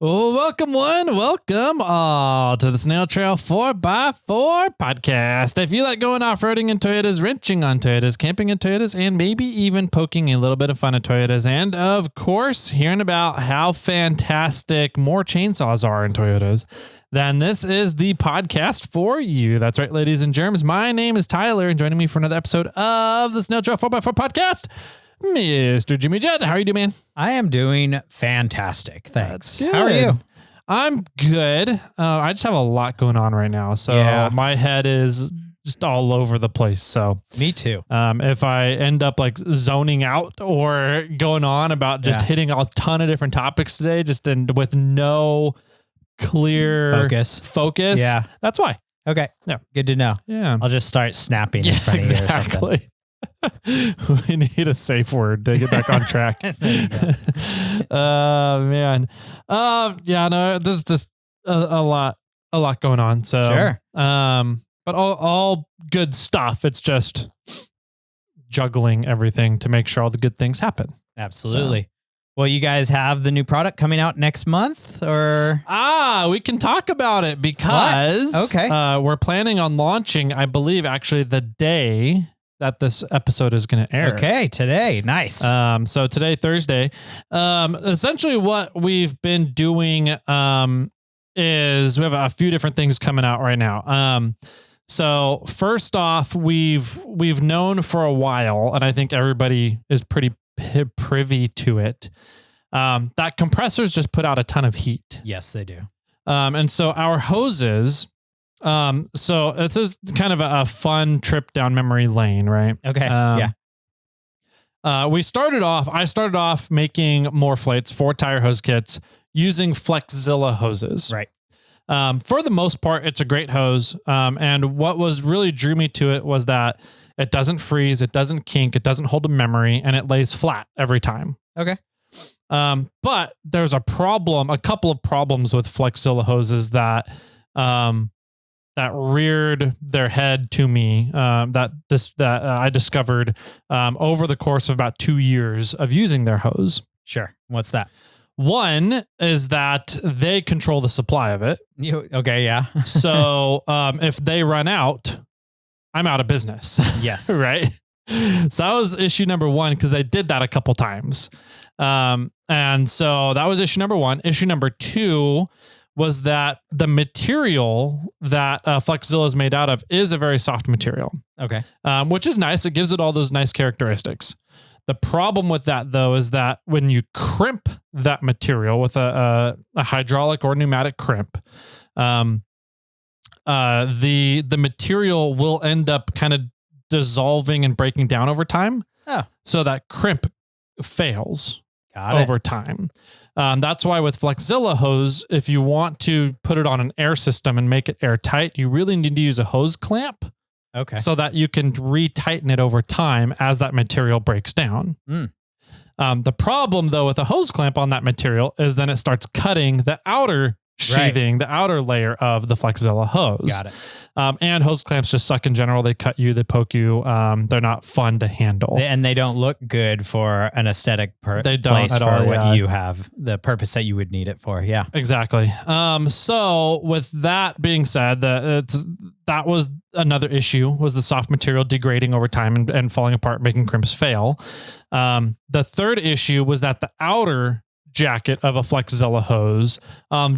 Welcome all to the SnailTrail4x4 podcast. If you like going off-roading in Toyotas, wrenching on Toyotas, camping in Toyotas, and maybe even poking a little bit of fun at Toyotas, and of course, hearing about how fantastic more chainsaws are in Toyotas, then this is the podcast for you. That's right, ladies and germs. My name is Tyler, and joining me for another episode of the SnailTrail4x4 podcast, Mr. Jimmy Jett. How are you doing, man? I am doing fantastic. Thanks. How are you? I'm good. I just have a lot going on right now. So my head is just all over the place. So me too. If I end up like zoning out or going on about just hitting a ton of different topics today, with no clear focus. Yeah. That's why. Okay. Yeah. Good to know. Yeah. I'll just start snapping in front of you or something. We need a safe word to get back on track. Man. No, there's just a lot going on. So, sure. But all good stuff. It's just juggling everything to make sure all the good things happen. Absolutely. So. Well, you guys have the new product coming out next month, or? We can talk about it because we're planning on launching, I believe, actually the day that this episode is going to air. Okay, today. Nice. So today, Thursday, essentially what we've been doing is we have a few different things coming out right now. So first off, we've known for a while, and I think everybody is pretty privy to it, that compressors just put out a ton of heat. Yes, they do. And so our hoses, so it's just kind of a fun trip down memory lane, right? Okay. I started off making MORRFlates 4-tire hose kits using Flexzilla hoses. Right. For the most part, it's a great hose. And what really drew me to it was that it doesn't freeze, it doesn't kink, it doesn't hold a memory, and it lays flat every time. Okay. But there's a couple of problems with Flexzilla hoses that reared their head to me, that I discovered over the course of about 2 years of using their hose. Sure. What's that? One is that they control the supply of it. Okay, yeah. So if they run out, I'm out of business. Yes. Right? So that was issue number one, because they did that a couple times. And so that was issue number one. Issue number two was that the material that Flexzilla is made out of is a very soft material. Okay. Which is nice. It gives it all those nice characteristics. The problem with that, though, is that when you crimp that material with a hydraulic or pneumatic crimp, the material will end up kind of dissolving and breaking down over time. Oh. So that crimp fails over time. That's why with Flexzilla hose, if you want to put it on an air system and make it airtight, you really need to use a hose clamp. Okay. So that you can retighten it over time as that material breaks down. The problem, though, with a hose clamp on that material is then it starts cutting the outer sheathing, the outer layer of the Flexzilla hose. Got it. And hose clamps just suck in general. They cut you, they poke you. They're not fun to handle. And they don't look good for an aesthetic they don't place at for all, what you have, the purpose that you would need it for. Yeah, exactly. So with that being said, that was another issue, was the soft material degrading over time and falling apart, making crimps fail. The third issue was that the outer jacket of a Flexzilla hose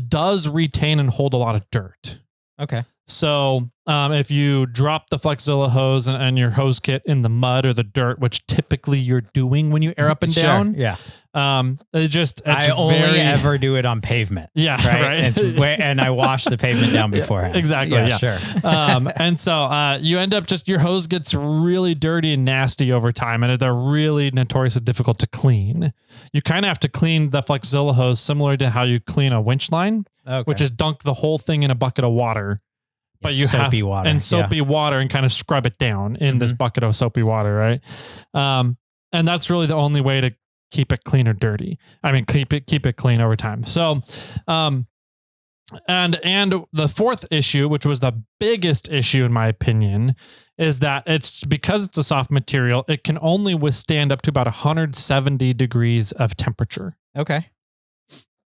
does retain and hold a lot of dirt. Okay. So if you drop the Flexzilla hose and your hose kit in the mud or the dirt, which typically you're doing when you air up and down, yeah. I only ever do it on pavement. Yeah, right. And I wash the pavement down beforehand. Exactly. Yeah. Sure. And so you end up your hose gets really dirty and nasty over time, and they're really notoriously difficult to clean. You kind of have to clean the Flexzilla hose similar to how you clean a winch line, which is dunk the whole thing in a bucket of water. But you soapy have water and soapy water and kind of scrub it down in this bucket of soapy water, right? And that's really the only way to keep it clean or dirty. I mean, keep it clean over time. So, and the fourth issue, which was the biggest issue in my opinion, is that because it's a soft material, it can only withstand up to about 170 degrees of temperature. Okay.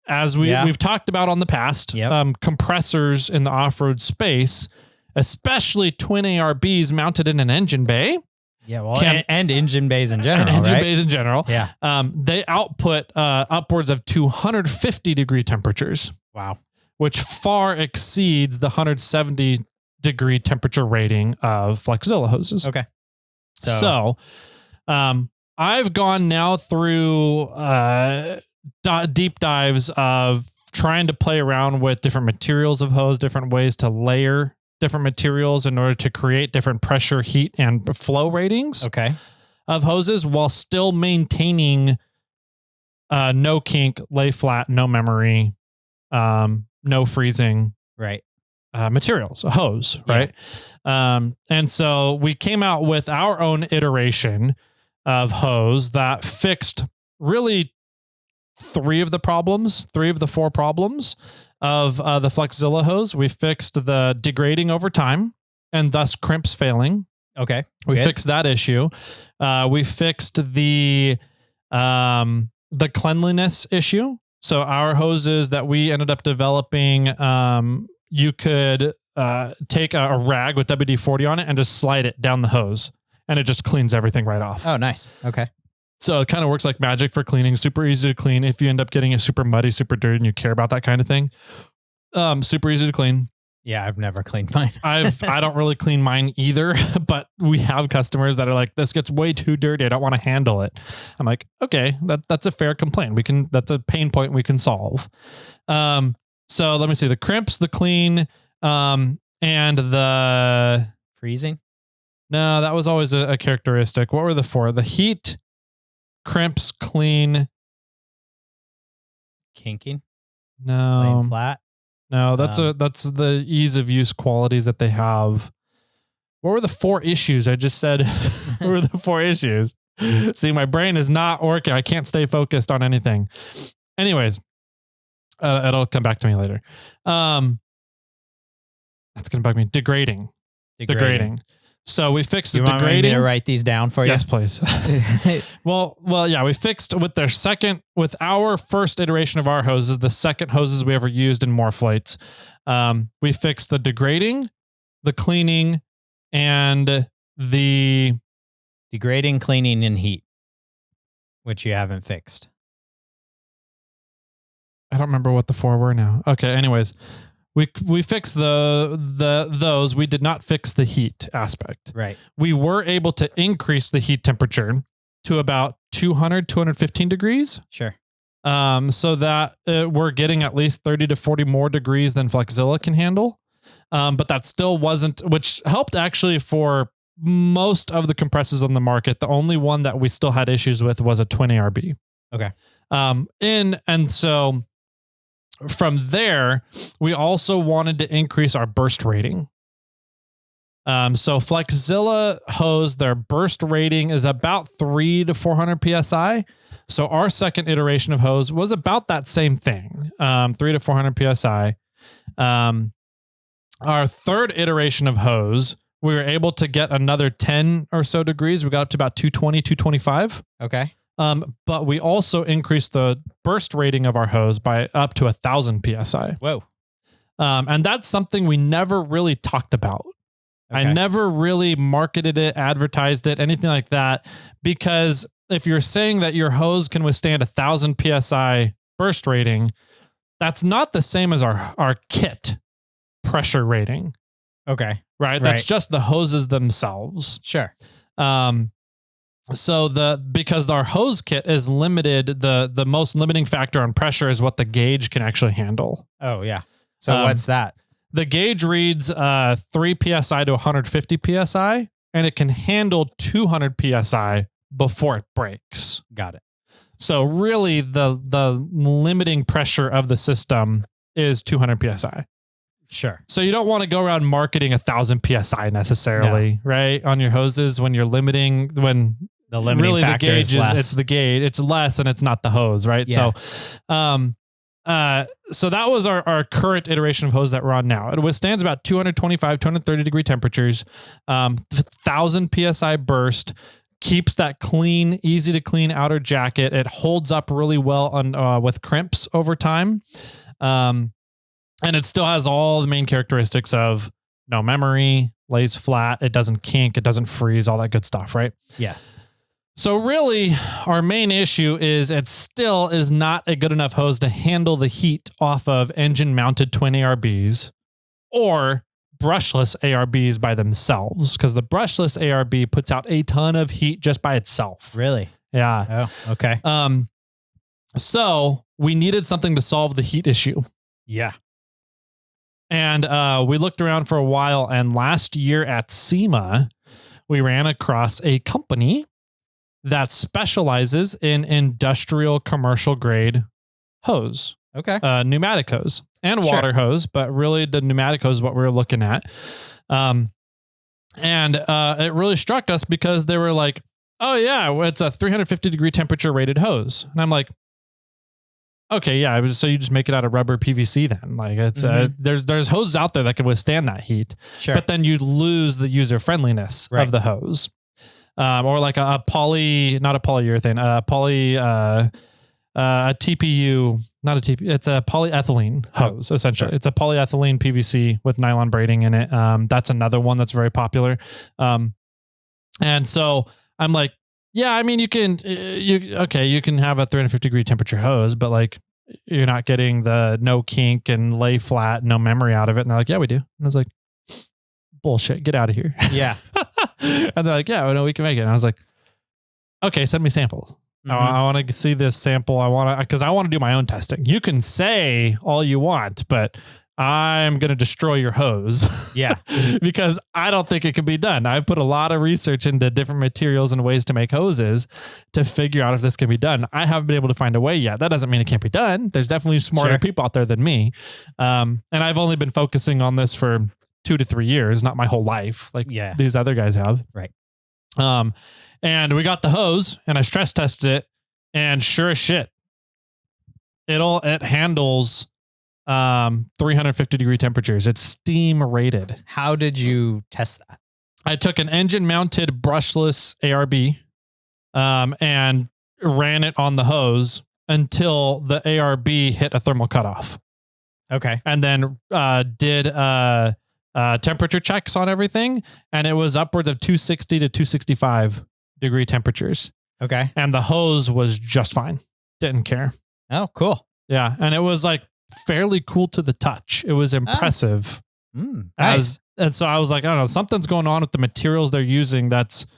as Yeah. we've talked about on the past, Yep. compressors in the off-road space, especially twin ARBs mounted in an engine bay, Yeah, well, and engine bays in general, engine right? bays in general, Yeah. they output upwards of 250 degree temperatures. Wow. Which far exceeds the 170 degree temperature rating of Flexzilla hoses. Okay. So I've gone now through deep dives of trying to play around with different materials of hose, different ways to layer different materials in order to create different pressure, heat, and flow ratings of hoses while still maintaining no kink, lay flat, no memory, no freezing materials, a hose, right? And so we came out with our own iteration of hose that fixed really three of the four problems of the Flexzilla hose. We fixed the degrading over time and thus crimps failing. Okay. We fixed that issue. We fixed the cleanliness issue. So our hoses that we ended up developing, you could take a rag with WD-40 on it and just slide it down the hose and it just cleans everything right off. Oh, nice. Okay. So it kind of works like magic for cleaning. Super easy to clean. If you end up getting it super muddy, super dirty, and you care about that kind of thing, super easy to clean. Yeah, I've never cleaned mine. I don't really clean mine either, but we have customers that are like, this gets way too dirty. I don't want to handle it. I'm like, okay, that's a fair complaint. That's a pain point we can solve. So let me see the crimps, the clean, and the freezing. No, that was always a characteristic. What were the four? The heat, crimps, clean, kinking. No, laying flat. No, that's the ease of use qualities that they have. What were the four issues? I just said, what were the four issues? See, my brain is not working. I can't stay focused on anything. Anyways, it'll come back to me later. That's going to bug me. Degrading. So we fixed the degrading. Want me to write these down for you? Yes, please. well, yeah, we fixed with our first iteration of our hoses, the second hoses we ever used in MORRFlates. We fixed the degrading, the cleaning, and the degrading, cleaning, and heat, which you haven't fixed. I don't remember what the four were now. Okay. Anyways, we fixed those. We did not fix the heat aspect. Right. We were able to increase the heat temperature to about 215 degrees. Sure. So that we're getting at least 30 to 40 more degrees than Flexzilla can handle. But that still wasn't, which helped actually for most of the compressors on the market. The only one that we still had issues with was a twin ARB. Okay. And so from there, we also wanted to increase our burst rating. So Flexzilla hose, their burst rating is about 300 to 400 PSI. So our second iteration of hose was about that same thing, 300 to 400 PSI. Our third iteration of hose, we were able to get another 10 or so degrees. We got up to about 220, 225. Okay. But we also increased the burst rating of our hose by up to 1,000 PSI. Whoa. And that's something we never really talked about. Okay. I never really marketed it, advertised it, anything like that. Because if you're saying that your hose can withstand 1,000 PSI burst rating, that's not the same as our kit pressure rating. Okay. Right? That's just the hoses themselves. Sure. So because our hose kit is limited, the most limiting factor on pressure is what the gauge can actually handle. Oh yeah. So what's that? The gauge reads 3 PSI to 150 PSI, and it can handle 200 PSI before it breaks. Got it. So really the limiting pressure of the system is 200 PSI. Sure. So you don't want to go around marketing 1,000 PSI necessarily, right? On your hoses when you're limiting, when the limiting really factor the gauge is less. It's the gauge, it's less and it's not the hose, right? Yeah. So that was our current iteration of hose that we're on now. It withstands about 225, 230 degree temperatures, 1,000 PSI burst, keeps that clean, easy to clean outer jacket. It holds up really well on with crimps over time. And it still has all the main characteristics of no memory, lays flat, it doesn't kink, it doesn't freeze, all that good stuff, right? Yeah. So really, our main issue is it still is not a good enough hose to handle the heat off of engine-mounted twin ARBs or brushless ARBs by themselves, because the brushless ARB puts out a ton of heat just by itself. Really? Yeah. Oh, okay. So we needed something to solve the heat issue. Yeah. And we looked around for a while, and last year at SEMA, we ran across a company that specializes in industrial commercial grade hose. Okay. Pneumatic hose and water hose, but really the pneumatic hose is what we were looking at. And it really struck us because they were like, oh yeah, it's a 350 degree temperature rated hose. And I'm like, okay, yeah. So you just make it out of rubber PVC then. Like it's, there's hoses out there that can withstand that heat, but then you lose the user friendliness of the hose. Or like a poly, not a polyurethane, a TPU, not a TPU, it's a polyethylene hose, essentially. It's a polyethylene PVC with nylon braiding in it. That's another one that's very popular. And so I'm like, yeah, I mean, you can have a 350 degree temperature hose, but like, you're not getting the no kink and lay flat, no memory out of it. And they're like, yeah, we do. And I was like, bullshit, get out of here. Yeah. And they're like, yeah, well, no, we can make it. And I was like, okay, send me samples. I want to see this sample. Because I want to do my own testing. You can say all you want, but I'm going to destroy your hose. Yeah. Because I don't think it can be done. I put a lot of research into different materials and ways to make hoses to figure out if this can be done. I haven't been able to find a way yet. That doesn't mean it can't be done. There's definitely smarter people out there than me. And I've only been focusing on this for 2 to 3 years, not my whole life. Like these other guys have. Right. And we got the hose and I stress tested it, and sure as shit, it handles 350 degree temperatures. It's steam rated. How did you test that? I took an engine mounted brushless ARB and ran it on the hose until the ARB hit a thermal cutoff. Okay. And then did temperature checks on everything, and it was upwards of 260 to 265 degree temperatures. Okay. And the hose was just fine. Didn't care. Oh, cool. Yeah. And it was like fairly cool to the touch. It was impressive. Nice. And so I was like, I don't know, something's going on with the materials they're using that's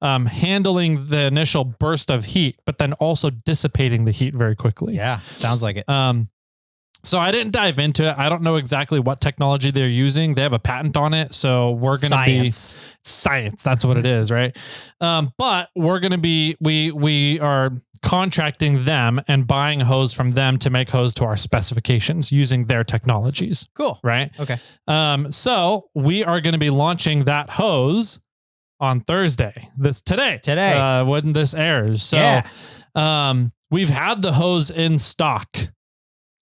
handling the initial burst of heat, but then also dissipating the heat very quickly. Yeah. Sounds like it. So I didn't dive into it. I don't know exactly what technology they're using. They have a patent on it. So we're going to be science. That's what it is. Right. But we're going to be, we are contracting them and buying hose from them to make hose to our specifications using their technologies. Cool. Right. Okay. So we are going to be launching that hose on Thursday, today, when this airs. So, we've had the hose in stock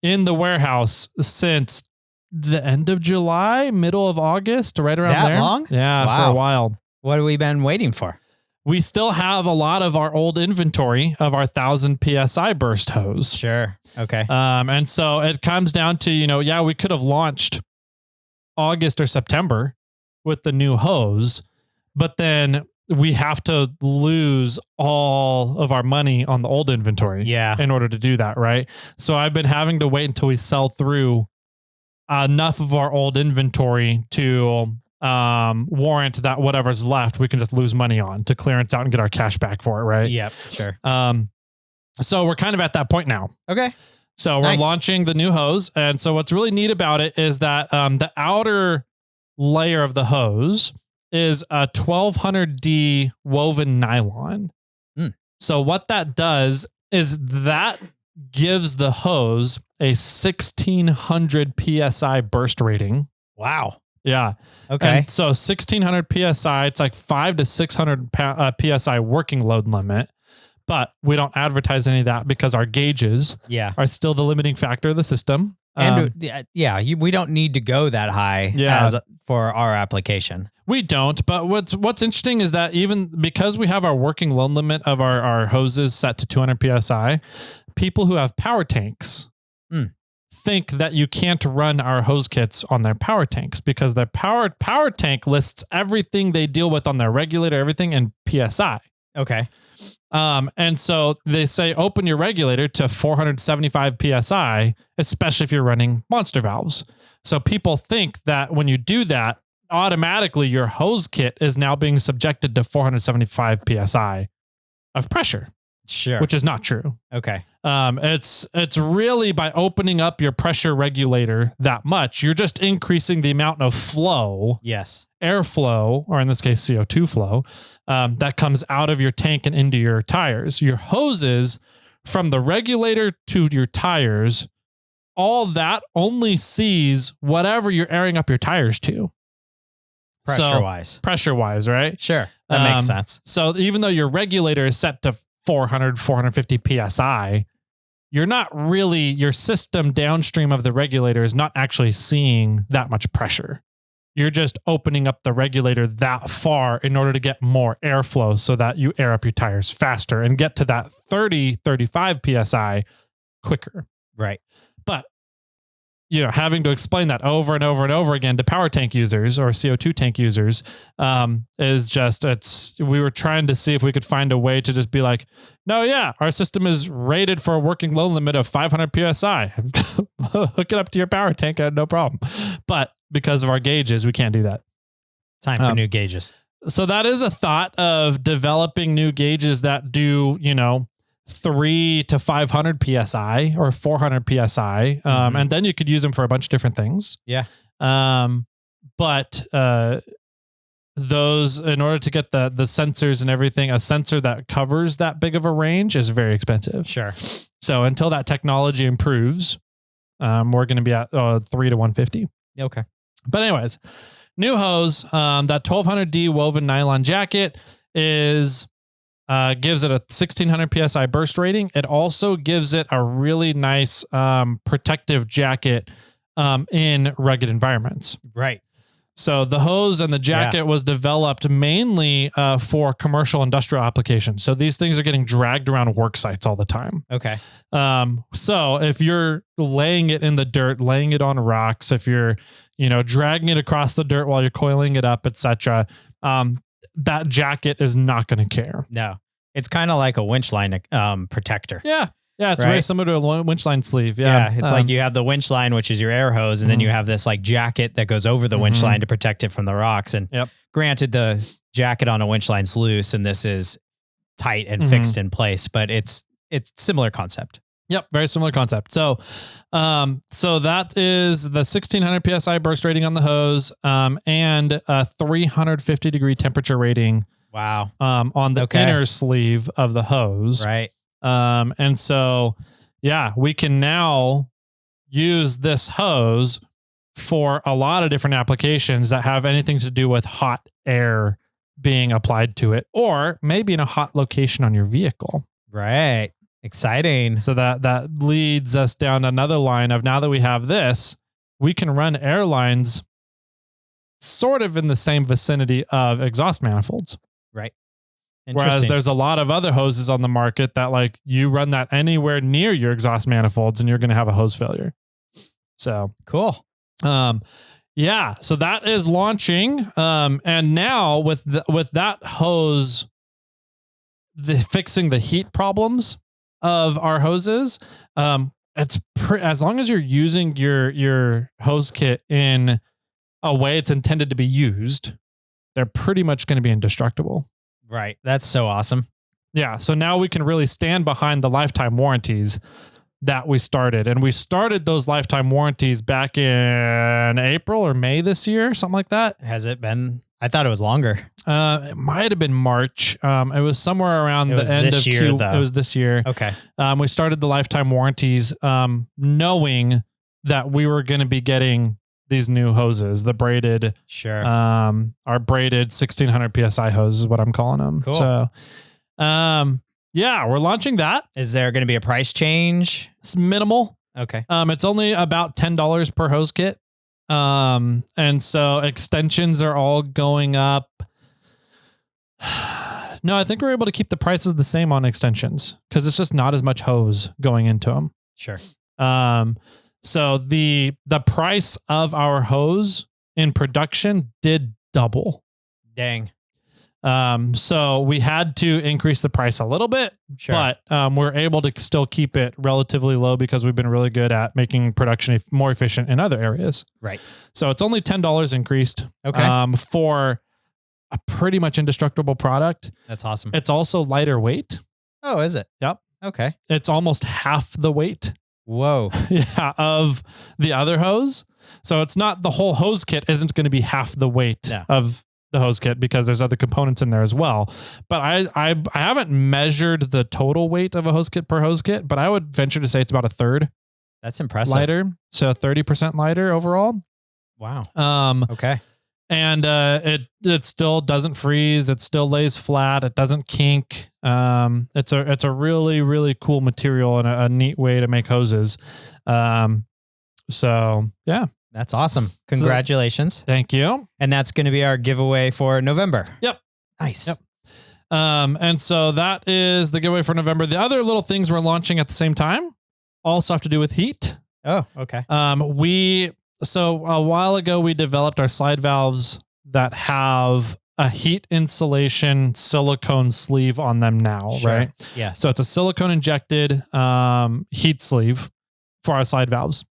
in the warehouse since the end of July, middle of August, right around there. That long? Yeah, for a while. What have we been waiting for? We still have a lot of our old inventory of our 1000 PSI burst hose. Sure. Okay. And so it comes down to, we could have launched August or September with the new hose, but then we have to lose all of our money on the old inventory in order to do that. Right. So I've been having to wait until we sell through enough of our old inventory to warrant that whatever's left, we can just lose money on to clearance out and get our cash back for it. Right. Yep. Sure. So we're kind of at that point now. Okay. So we're launching the new hose. And so what's really neat about it is that the outer layer of the hose is a 1200D woven nylon. So what that does is that gives the hose a 1600 PSI burst rating. Wow. Yeah. Okay. And so 1600 PSI, it's like 500 to 600 PSI working load limit, but we don't advertise any of that because our gauges are still the limiting factor of the system. And we don't need to go that high for our application. We don't, but what's interesting is that even because we have our working load limit of our hoses set to 200 PSI, people who have power tanks think that you can't run our hose kits on their power tanks because their power tank lists everything they deal with on their regulator, everything in PSI. Okay. And so they say, open your regulator to 475 PSI, especially if you're running monster valves. So people think that when you do that, automatically your hose kit is now being subjected to 475 PSI of pressure. Sure. Which is not true. Okay. It's really by opening up your pressure regulator that much, you're just increasing the amount of flow. Yes. Airflow, or in this case, CO2 flow, that comes out of your tank and into your tires. Your hoses from the regulator to your tires, all that only sees whatever you're airing up your tires to. Pressure wise, right? Sure. That makes sense. So even though your regulator is set to 400, 450 PSI, you're not really, your system downstream of the regulator is not actually seeing that much pressure. You're just opening up the regulator that far in order to get more airflow so that you air up your tires faster and get to that 30, 35 PSI quicker. Right. But, having to explain that over and over and over again to power tank users or CO2 tank users is just, we were trying to see if we could find a way to just be like, no, yeah, our system is rated for a working load limit of 500 PSI. Hook it up to your power tank, no problem. But because of our gauges, we can't do that. Time for new gauges. So that is a thought of developing new gauges that do, 3 to 500 PSI or 400 PSI. And then you could use them for a bunch of different things. Yeah. But those, in order to get the sensors and everything, a sensor that covers that big of a range is very expensive. Sure. So until that technology improves, we're going to be at 3 to 150. Okay. But anyways, new hose, that 1200D woven nylon jacket gives it a 1600 PSI burst rating. It also gives it a really nice protective jacket in rugged environments. Right. So the hose and the jacket was developed mainly for commercial industrial applications. So these things are getting dragged around work sites all the time. Okay. So if you're laying it in the dirt, laying it on rocks, if you're, dragging it across the dirt while you're coiling it up, etc., that jacket is not going to care. No, it's kind of like a winch line protector. Yeah. Yeah, it's very similar to a winch line sleeve. Yeah, it's like you have the winch line, which is your air hose, and then you have this like jacket that goes over the winch line to protect it from the rocks. And granted, the jacket on a winch line's loose, and this is tight and fixed in place, but it's similar concept. Yep, very similar concept. So, so that is the 1600 PSI burst rating on the hose, and a 350 degree temperature rating. Wow. On the inner sleeve of the hose. Right. And so, we can now use this hose for a lot of different applications that have anything to do with hot air being applied to it, or maybe in a hot location on your vehicle. Right. Exciting. So that leads us down another line of, now that we have this, we can run airlines sort of in the same vicinity of exhaust manifolds. Right. Whereas there's a lot of other hoses on the market that, like, you run that anywhere near your exhaust manifolds and you're going to have a hose failure. So cool. So that is launching. And now with that hose, fixing the heat problems of our hoses, it's as long as you're using your hose kit in a way it's intended to be used, they're pretty much going to be indestructible. Right. That's so awesome. Yeah. So now we can really stand behind the lifetime warranties that we started. And we started those lifetime warranties back in April or May this year, something like that. Has it been? I thought it was longer. It might have been March. It was somewhere around the end of Q. It was this year. Okay. We started the lifetime warranties, knowing that we were going to be getting these new hoses, the braided, our braided 1600 PSI hose is what I'm calling them. Cool. So, we're launching that. Is there going to be a price change? It's minimal. Okay. It's only about $10 per hose kit. And so extensions are all going up. No, I think we're able to keep the prices the same on extensions because it's just not as much hose going into them. Sure. So the price of our hose in production did double. Dang. So we had to increase the price a little bit, but we're able to still keep it relatively low because we've been really good at making production more efficient in other areas. Right. So it's only $10 increased. Okay. For a pretty much indestructible product. That's awesome. It's also lighter weight. Oh, is it? Yep. Okay. It's almost half the weight. Whoa. Yeah, of the other hose. So it's not the whole hose kit isn't going to be half the weight of the hose kit because there's other components in there as well. But I haven't measured the total weight of a hose kit per hose kit, but I would venture to say it's about a third. That's impressive. Lighter. So 30% lighter overall. Wow. Okay. And it still doesn't freeze. It still lays flat. It doesn't kink. It's a really, really cool material and a neat way to make hoses. So yeah. That's awesome. Congratulations. Thank you. And that's going to be our giveaway for November. Yep. Nice. Yep. And so that is the giveaway for November. The other little things we're launching at the same time also have to do with heat. Oh, okay. So a while ago, we developed our slide valves that have a heat insulation silicone sleeve on them now, right? Yeah. So it's a silicone injected heat sleeve for our slide valves.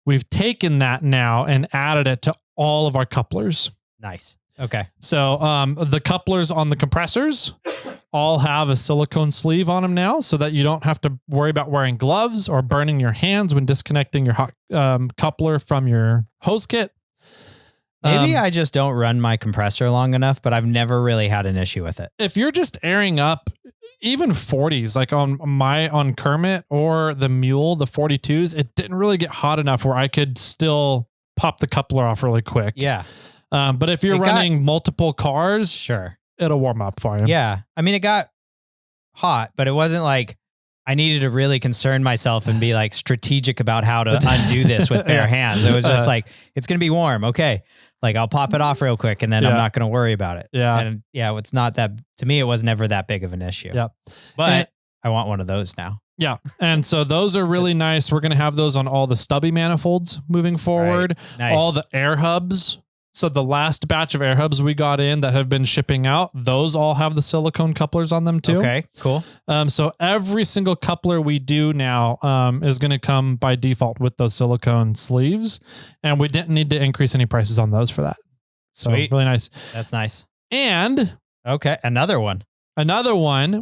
We've taken that now and added it to all of our couplers. Nice. Okay. So the couplers on the compressors all have a silicone sleeve on them now so that you don't have to worry about wearing gloves or burning your hands when disconnecting your hot coupler from your hose kit. Maybe I just don't run my compressor long enough, but I've never really had an issue with it. If you're just airing up even 40s, like on Kermit or the Mule, the 42s, it didn't really get hot enough where I could still pop the coupler off really quick. Yeah. But if you're running multiple cars, sure, it'll warm up for you. Yeah. I mean, it got hot, but it wasn't like I needed to really concern myself and be like strategic about how to undo this with bare hands. It was just like, it's going to be warm. Okay. Like I'll pop it off real quick and then I'm not going to worry about it. Yeah. And it's not that, to me, it was never that big of an issue. Yep. But I want one of those now. Yeah. And so those are really nice. We're going to have those on all the stubby manifolds moving forward. Right. Nice. All the air hubs. So the last batch of air hubs we got in that have been shipping out, those all have the silicone couplers on them too. Okay, cool. So every single coupler we do now is going to come by default with those silicone sleeves, and we didn't need to increase any prices on those for that. Sweet. So really nice. That's nice. And okay, another one,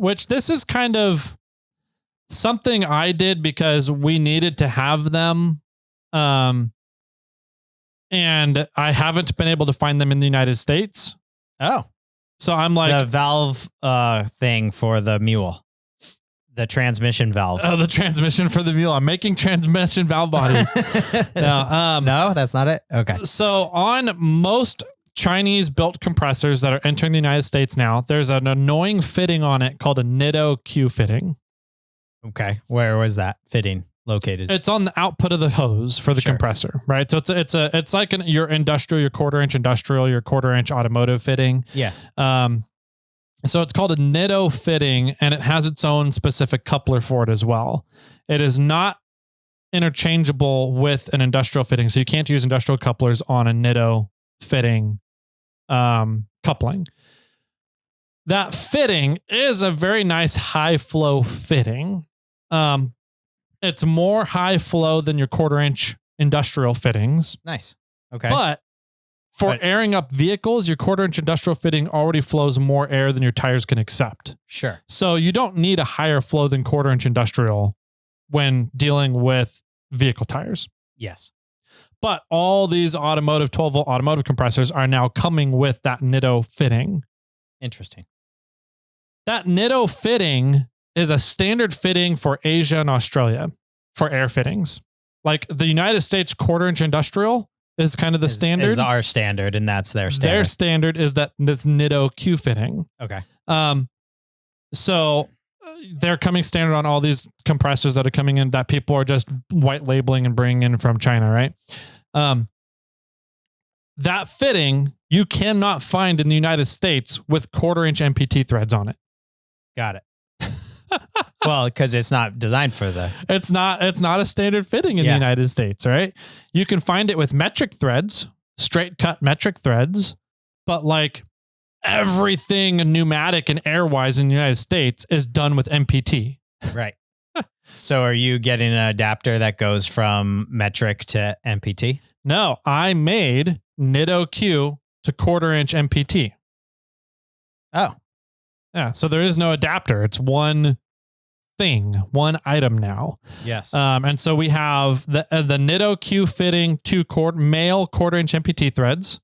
which this is kind of something I did because we needed to have them. And I haven't been able to find them in the United States. Oh. So I'm like... The valve thing for the Mule. The transmission valve. Oh, the transmission for the Mule. I'm making transmission valve bodies. No, that's not it? Okay. So on most Chinese-built compressors that are entering the United States now, there's an annoying fitting on it called a Nitto Q fitting. Okay. Where was that fitting located? It's on the output of the hose for the compressor, right? So it's like your industrial, your quarter-inch industrial, your quarter-inch automotive fitting. Yeah. So it's called a Nitto fitting, and it has its own specific coupler for it as well. It is not interchangeable with an industrial fitting, so you can't use industrial couplers on a Nitto fitting coupling. That fitting is a very nice high flow fitting. It's more high flow than your quarter-inch industrial fittings. Nice. Okay. But for airing up vehicles, your quarter-inch industrial fitting already flows more air than your tires can accept. Sure. So you don't need a higher flow than quarter-inch industrial when dealing with vehicle tires. Yes. But all these 12-volt automotive compressors are now coming with that Nitto fitting. Interesting. That Nitto fitting is a standard fitting for Asia and Australia for air fittings. Like the United States quarter-inch industrial is kind of the standard. Is our standard, and that's their standard. Their standard is this Nitto Q fitting. Okay. So they're coming standard on all these compressors that are coming in that people are just white labeling and bringing in from China, right? that fitting you cannot find in the United States with 1/4-inch MPT threads on it. Got it. Well, because it's not designed for it's not a standard fitting in the United States, right? You can find it with metric threads, straight cut metric threads, but like everything pneumatic and airwise in the United States is done with MPT. Right. So are you getting an adapter that goes from metric to MPT? No, I made NITOQ to 1/4-inch MPT. Oh. Yeah, so there is no adapter. It's one thing, one item now. Yes. And so we have the NITOQ fitting male 1/4-inch MPT threads.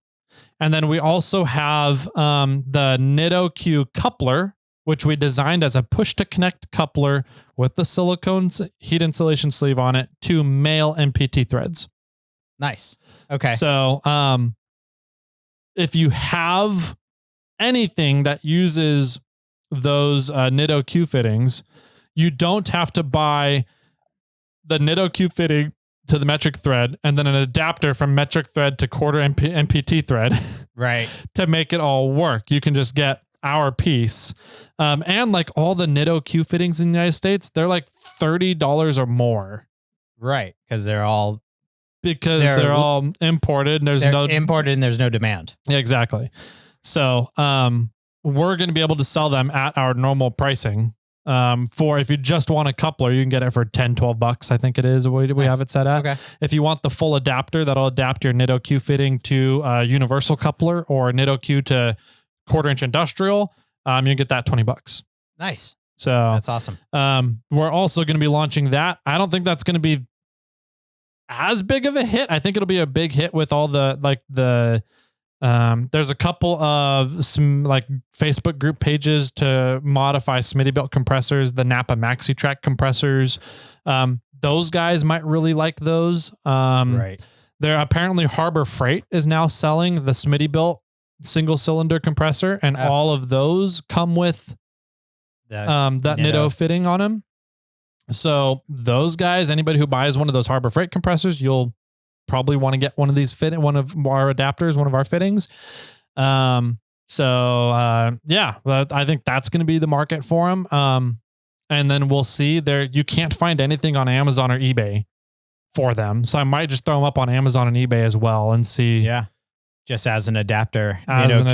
And then we also have the NITOQ coupler, which we designed as a push to connect coupler with the silicone heat insulation sleeve on it to male MPT threads. Nice. Okay. So if you have anything that uses those NITOQ fittings, you don't have to buy the NITOQ fitting to the metric thread and then an adapter from metric thread to 1/4 MPT thread, right, to make it all work. You can just get our piece. And like all the NITOQ fittings in the United States, they're like $30 or more. Right. Because they're all imported. And there's no demand. Yeah, exactly. So we're going to be able to sell them at our normal pricing. For if you just want a coupler, you can get it for $10-12, I think it is. We have it set at. Okay. If you want the full adapter, that'll adapt your NITOQ fitting to a universal coupler or NITOQ to 1/4-inch industrial. You can get that $20. Nice. So that's awesome. We're also going to be launching that. I don't think that's going to be as big of a hit. I think it'll be a big hit with all there's a couple of some like Facebook group pages to modify Smittybilt compressors, the Napa MaxiTrack compressors. Those guys might really like those. Right. They're apparently Harbor Freight is now selling the Smittybilt single cylinder compressor, and all of those come with that NITO fitting on them. So those guys, anybody who buys one of those Harbor Freight compressors, you'll probably want to get one of these one of our adapters, one of our fittings. Yeah, but I think that's going to be the market for them. And then we'll see there. You can't find anything on Amazon or eBay for them. So I might just throw them up on Amazon and eBay as well and see. Yeah. Just as an adapter, whatever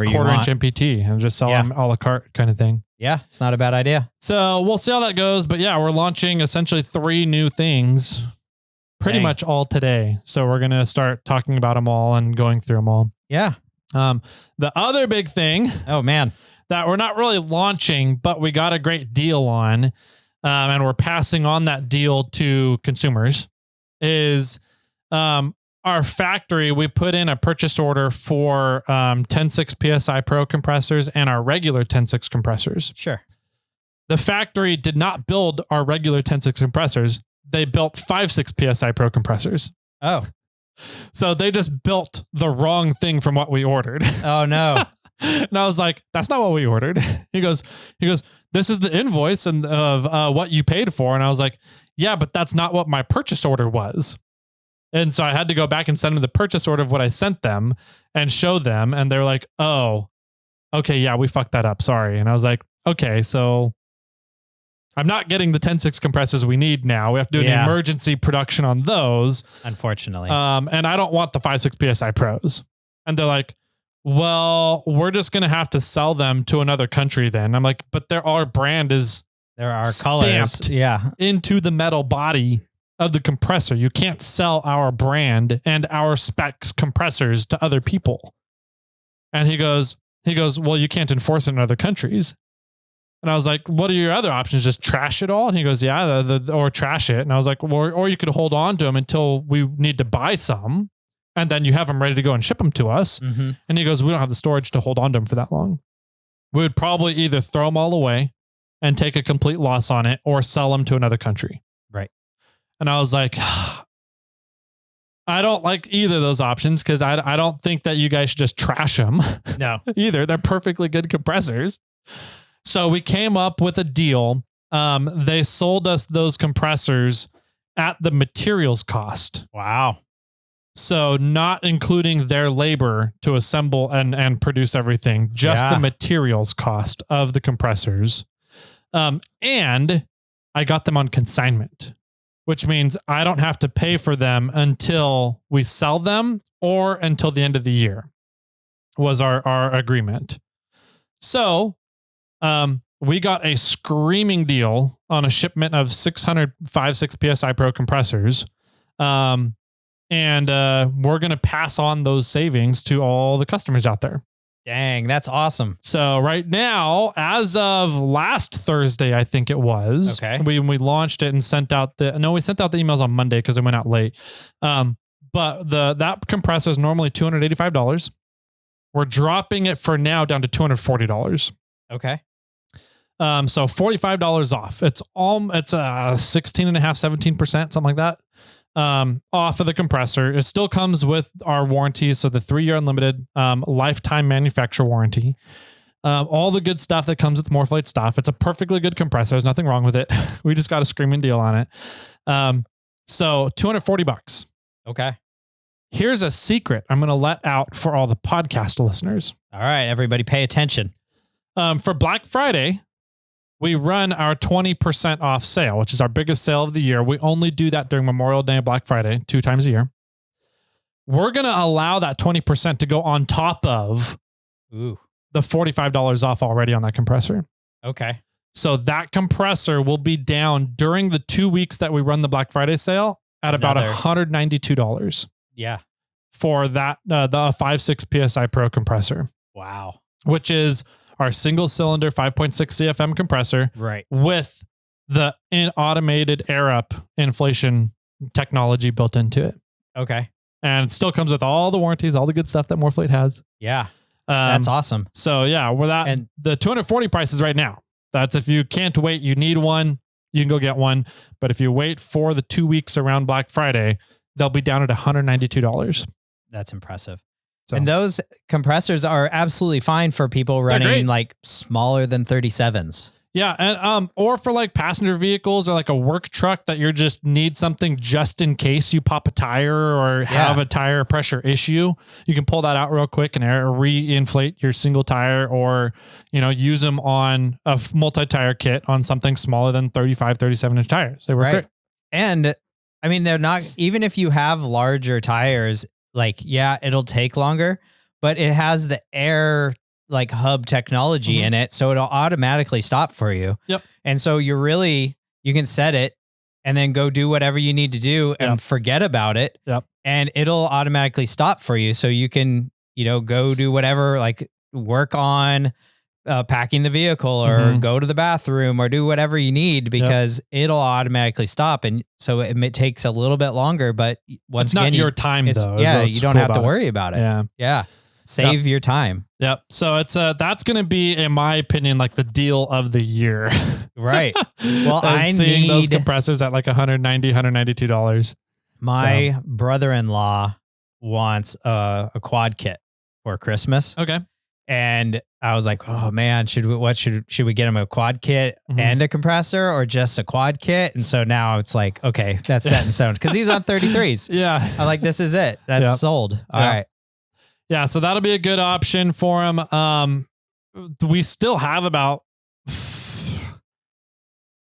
you want. 1/4-inch MPT and just sell them a la carte kind of thing. Yeah. It's not a bad idea. So we'll see how that goes. But yeah, we're launching essentially 3 new things pretty much all today. So we're going to start talking about them all and going through them all. Yeah. The other big thing, oh man, that we're not really launching, but we got a great deal on, and we're passing on that deal to consumers, is our factory. We put in a purchase order for 10.6 PSI Pro compressors and our regular 10.6 compressors. Sure. The factory did not build our regular 10.6 compressors. They built 5.6 PSI Pro compressors. Oh. So they just built the wrong thing from what we ordered. Oh no. And I was like, that's not what we ordered. He goes, this is the invoice and of what you paid for. And I was like, yeah, but that's not what my purchase order was. And so I had to go back and send them the purchase order of what I sent them and show them. And they're like, oh, okay. Yeah, we fucked that up. Sorry. And I was like, okay, so I'm not getting the 10.6 compressors we need now. We have to do an emergency production on those. Unfortunately. And I don't want the 5.6 PSI Pros. And they're like, well, we're just going to have to sell them to another country then. I'm like, but our brand is colors into the metal body of the compressor. You can't sell our brand and our specs compressors to other people. And he goes, well, you can't enforce it in other countries. And I was like, what are your other options? Just trash it all? And he goes, yeah, or trash it. And I was like, well, or you could hold on to them until we need to buy some. And then you have them ready to go and ship them to us. Mm-hmm. And he goes, we don't have the storage to hold on to them for that long. We would probably either throw them all away and take a complete loss on it or sell them to another country. Right. And I was like, I don't like either of those options because I don't think that you guys should just trash them. No. Either. They're perfectly good compressors. So we came up with a deal. They sold us those compressors at the materials cost. Wow. So not including their labor to assemble and produce everything, just the materials cost of the compressors. And I got them on consignment, which means I don't have to pay for them until we sell them or until the end of the year was our agreement. So, we got a screaming deal on a shipment of 600 5.6 PSI Pro compressors. And we're going to pass on those savings to all the customers out there. Dang, that's awesome. So right now, as of last Thursday, I think it was, we launched it and sent out we sent out the emails on Monday because it went out late. But that compressor is normally $285. We're dropping it for now down to $240. Okay. So $45 off. It's 16.5%, 17%, something like that. Off of the compressor. It still comes with our warranty. So the 3-year unlimited, lifetime manufacturer warranty, all the good stuff that comes with MORRFlate stuff. It's a perfectly good compressor. There's nothing wrong with it. We just got a screaming deal on it. So $240. Okay. Here's a secret I'm going to let out for all the podcast listeners. All right, everybody pay attention. For Black Friday, we run our 20% off sale, which is our biggest sale of the year. We only do that during Memorial Day and Black Friday, 2 times a year. We're going to allow that 20% to go on top of the $45 off already on that compressor. Okay. So that compressor will be down during the 2 weeks that we run the Black Friday sale at about $192. Yeah. For that, the 5.6 PSI Pro compressor. Wow. Which is our single cylinder 5.6 CFM compressor, right, with the automated air up inflation technology built into it. Okay. And it still comes with all the warranties, all the good stuff that MORRFlate has. Yeah. That's awesome. So yeah, and the 240 prices right now. That's if you can't wait, you need one, you can go get one. But if you wait for the 2 weeks around Black Friday, they'll be down at $192. That's impressive. So. And those compressors are absolutely fine for people running like smaller than 37s. Yeah. And, or for like passenger vehicles or like a work truck that you just need something just in case you pop a tire or have a tire pressure issue. You can pull that out real quick and re-inflate your single tire, or, use them on a multi-tire kit on something smaller than 35, 37 inch tires. They work great. And I mean, they're not, even if you have larger tires, like, it'll take longer, but it has the air like hub technology in it. So it'll automatically stop for you. Yep. And so you can set it and then go do whatever you need to do and forget about it. Yep. And it'll automatically stop for you. So you can, go do whatever, like work on packing the vehicle or go to the bathroom or do whatever you need, because it'll automatically stop. And so it takes a little bit longer, but once again, not your time though. You don't have to worry about it. Yeah. Yeah. Save your time. Yep. So it's that's going to be, in my opinion, like the deal of the year. Right. Well, I seeing those compressors at like $190, $192. My brother-in-law wants a quad kit for Christmas. Okay. And I was like, oh man, should we get him a quad kit and a compressor, or just a quad kit? And so now it's like, okay, that's set in stone, because he's on 33s. Yeah. I'm like, this is it. That's sold. All right. Yeah. So that'll be a good option for him. We still have about,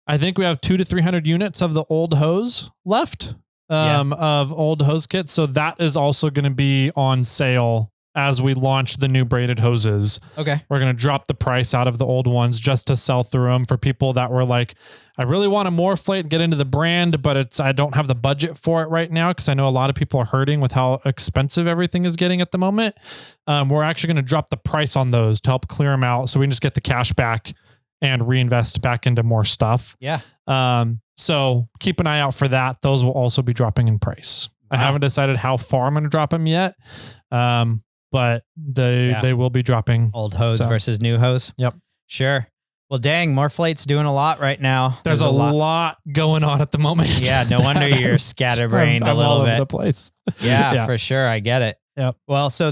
I think we have 200 to 300 units of the old hose left, of old hose kits. So that is also going to be on sale as we launch the new braided hoses. Okay. We're going to drop the price out of the old ones just to sell through them for people that were like, I really want a MORRFlate and get into the brand, but I don't have the budget for it right now, because I know a lot of people are hurting with how expensive everything is getting at the moment. We're actually going to drop the price on those to help clear them out, so we can just get the cash back and reinvest back into more stuff. Yeah. So keep an eye out for that. Those will also be dropping in price. Wow. I haven't decided how far I'm going to drop them yet. But they will be dropping. Old hose versus new hose. Yep. Sure. Well, dang, MORRFlate's doing a lot right now. There's a lot going on at the moment. Yeah, no wonder you're scatterbrained a little all bit. Over the place. Yeah, for sure. I get it. Yep. Well, so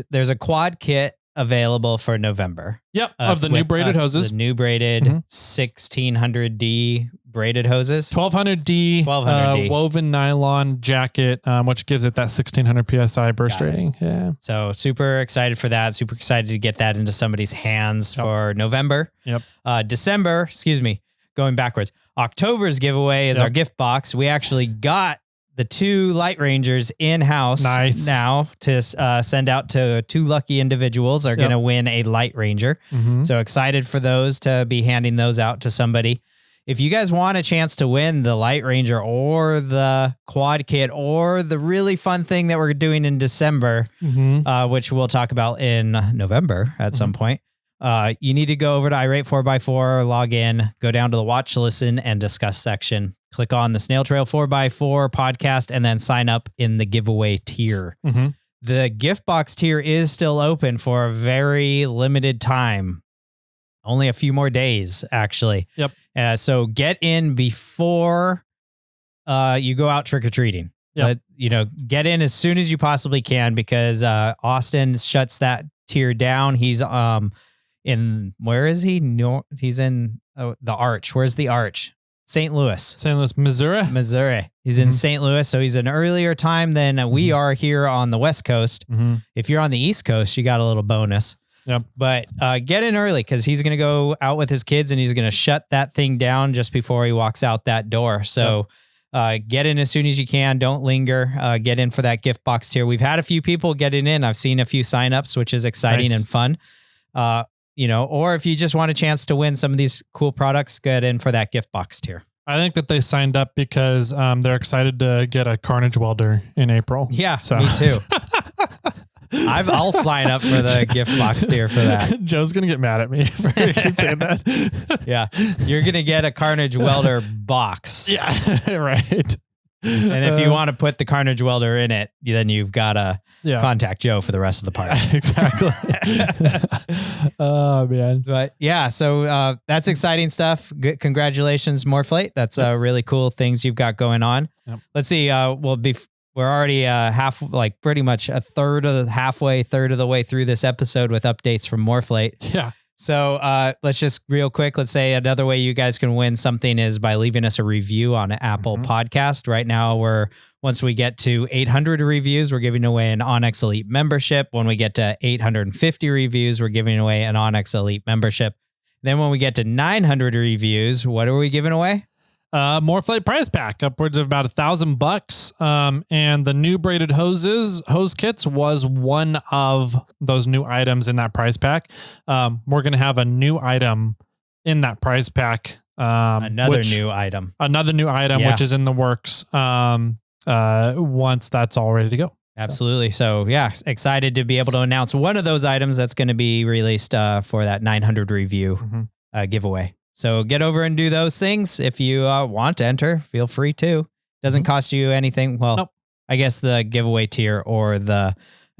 there's a quad kit available for November. Yep. Of the new braided hoses. The new braided 1600D braided hoses. 1200D, 1200D. Woven nylon jacket, which gives it that 1600 PSI burst rating. Yeah. So super excited for that. Super excited to get that into somebody's hands for November. Yep. December, going backwards. October's giveaway is our gift box. We actually got the 2 Light Rangers in-house now to send out to 2 lucky individuals are going to win a Light Ranger. So excited for those to be handing those out to somebody. If you guys want a chance to win the Light Ranger or the quad kit or the really fun thing that we're doing in December, which we'll talk about in November at some point, you need to go over to Yreka4x4, log in, go down to the watch, listen, and discuss section. Click on the SnailTrail4x4 podcast and then sign up in the giveaway tier. The gift box tier is still open for a very limited time. Only a few more days, actually. Yep. So get in before you go out trick-or-treating. Yep. Get in as soon as you possibly can because Austin shuts that tier down. He's where is he? No, he's in the Arch. Where's the Arch? St. Louis, Missouri. He's in St. Louis. So he's an earlier time than we are here on the West Coast. If you're on the East Coast, you got a little bonus. Yep. But get in early because he's going to go out with his kids and he's going to shut that thing down just before he walks out that door. So get in as soon as you can. Don't linger. Get in for that gift box tier. We've had a few people getting in. I've seen a few signups, which is exciting and fun. Or if you just want a chance to win some of these cool products, get in for that gift box tier. I think that they signed up because they're excited to get a Carnage welder in April. Yeah, so. Me too. I'll sign up for the gift box tier for that. Joe's going to get mad at me for saying that. Yeah, you're going to get a Carnage welder box. Yeah, right. And if you want to put the Carnage welder in it, then you've got to contact Joe for the rest of the parts. Exactly. Oh, man. But yeah, so that's exciting stuff. Good, congratulations, MORRFlate. That's really cool things you've got going on. Yep. Let's see. We're already pretty much a third of the way through this episode with updates from MORRFlate. Yeah. So let's just real quick, let's say another way you guys can win something is by leaving us a review on Apple Podcast. Right now, once we get to 800 reviews, we're giving away an Onyx Elite membership. When we get to 850 reviews, we're giving away an Onyx Elite membership. Then when we get to 900 reviews, what are we giving away? MORRFlate prize pack, upwards of about $1,000. And the new braided hose kits was one of those new items in that prize pack. We're going to have a new item in that prize pack. Another new item, which is in the works. Once that's all ready to go. Absolutely. So yeah, excited to be able to announce one of those items that's going to be released, for that 900 review, giveaway. So get over and do those things. If you want to enter, feel free to. Doesn't cost you anything. Well, nope. I guess the giveaway tier or the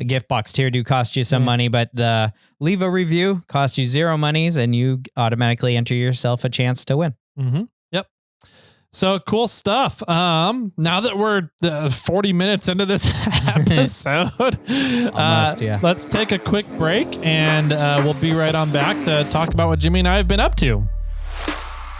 gift box tier do cost you some money, but the leave a review costs you 0 monies and you automatically enter yourself a chance to win. Yep. So cool stuff. Now that we're 40 minutes into this episode, let's take a quick break and we'll be right on back to talk about what Jimmy and I have been up to.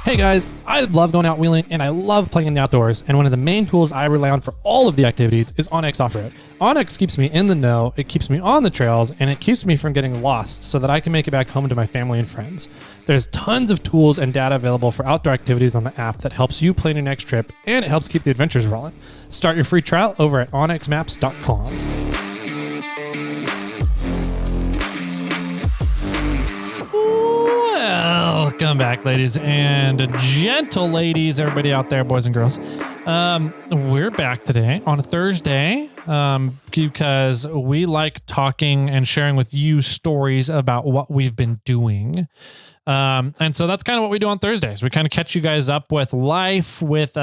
Hey guys, I love going out wheeling and I love playing in the outdoors, and one of the main tools I rely on for all of the activities is onX Off-Road. onX keeps me in the know, it keeps me on the trails, and it keeps me from getting lost so that I can make it back home to my family and friends. There's tons of tools and data available for outdoor activities on the app that helps you plan your next trip, and it helps keep the adventures rolling. Start your free trial over at onxmaps.com. Welcome back, ladies and gentle ladies, everybody out there, boys and girls. We're back today on a Thursday because we like talking and sharing with you stories about what we've been doing. And so that's kind of what we do on Thursdays. We kind of catch you guys up with life, with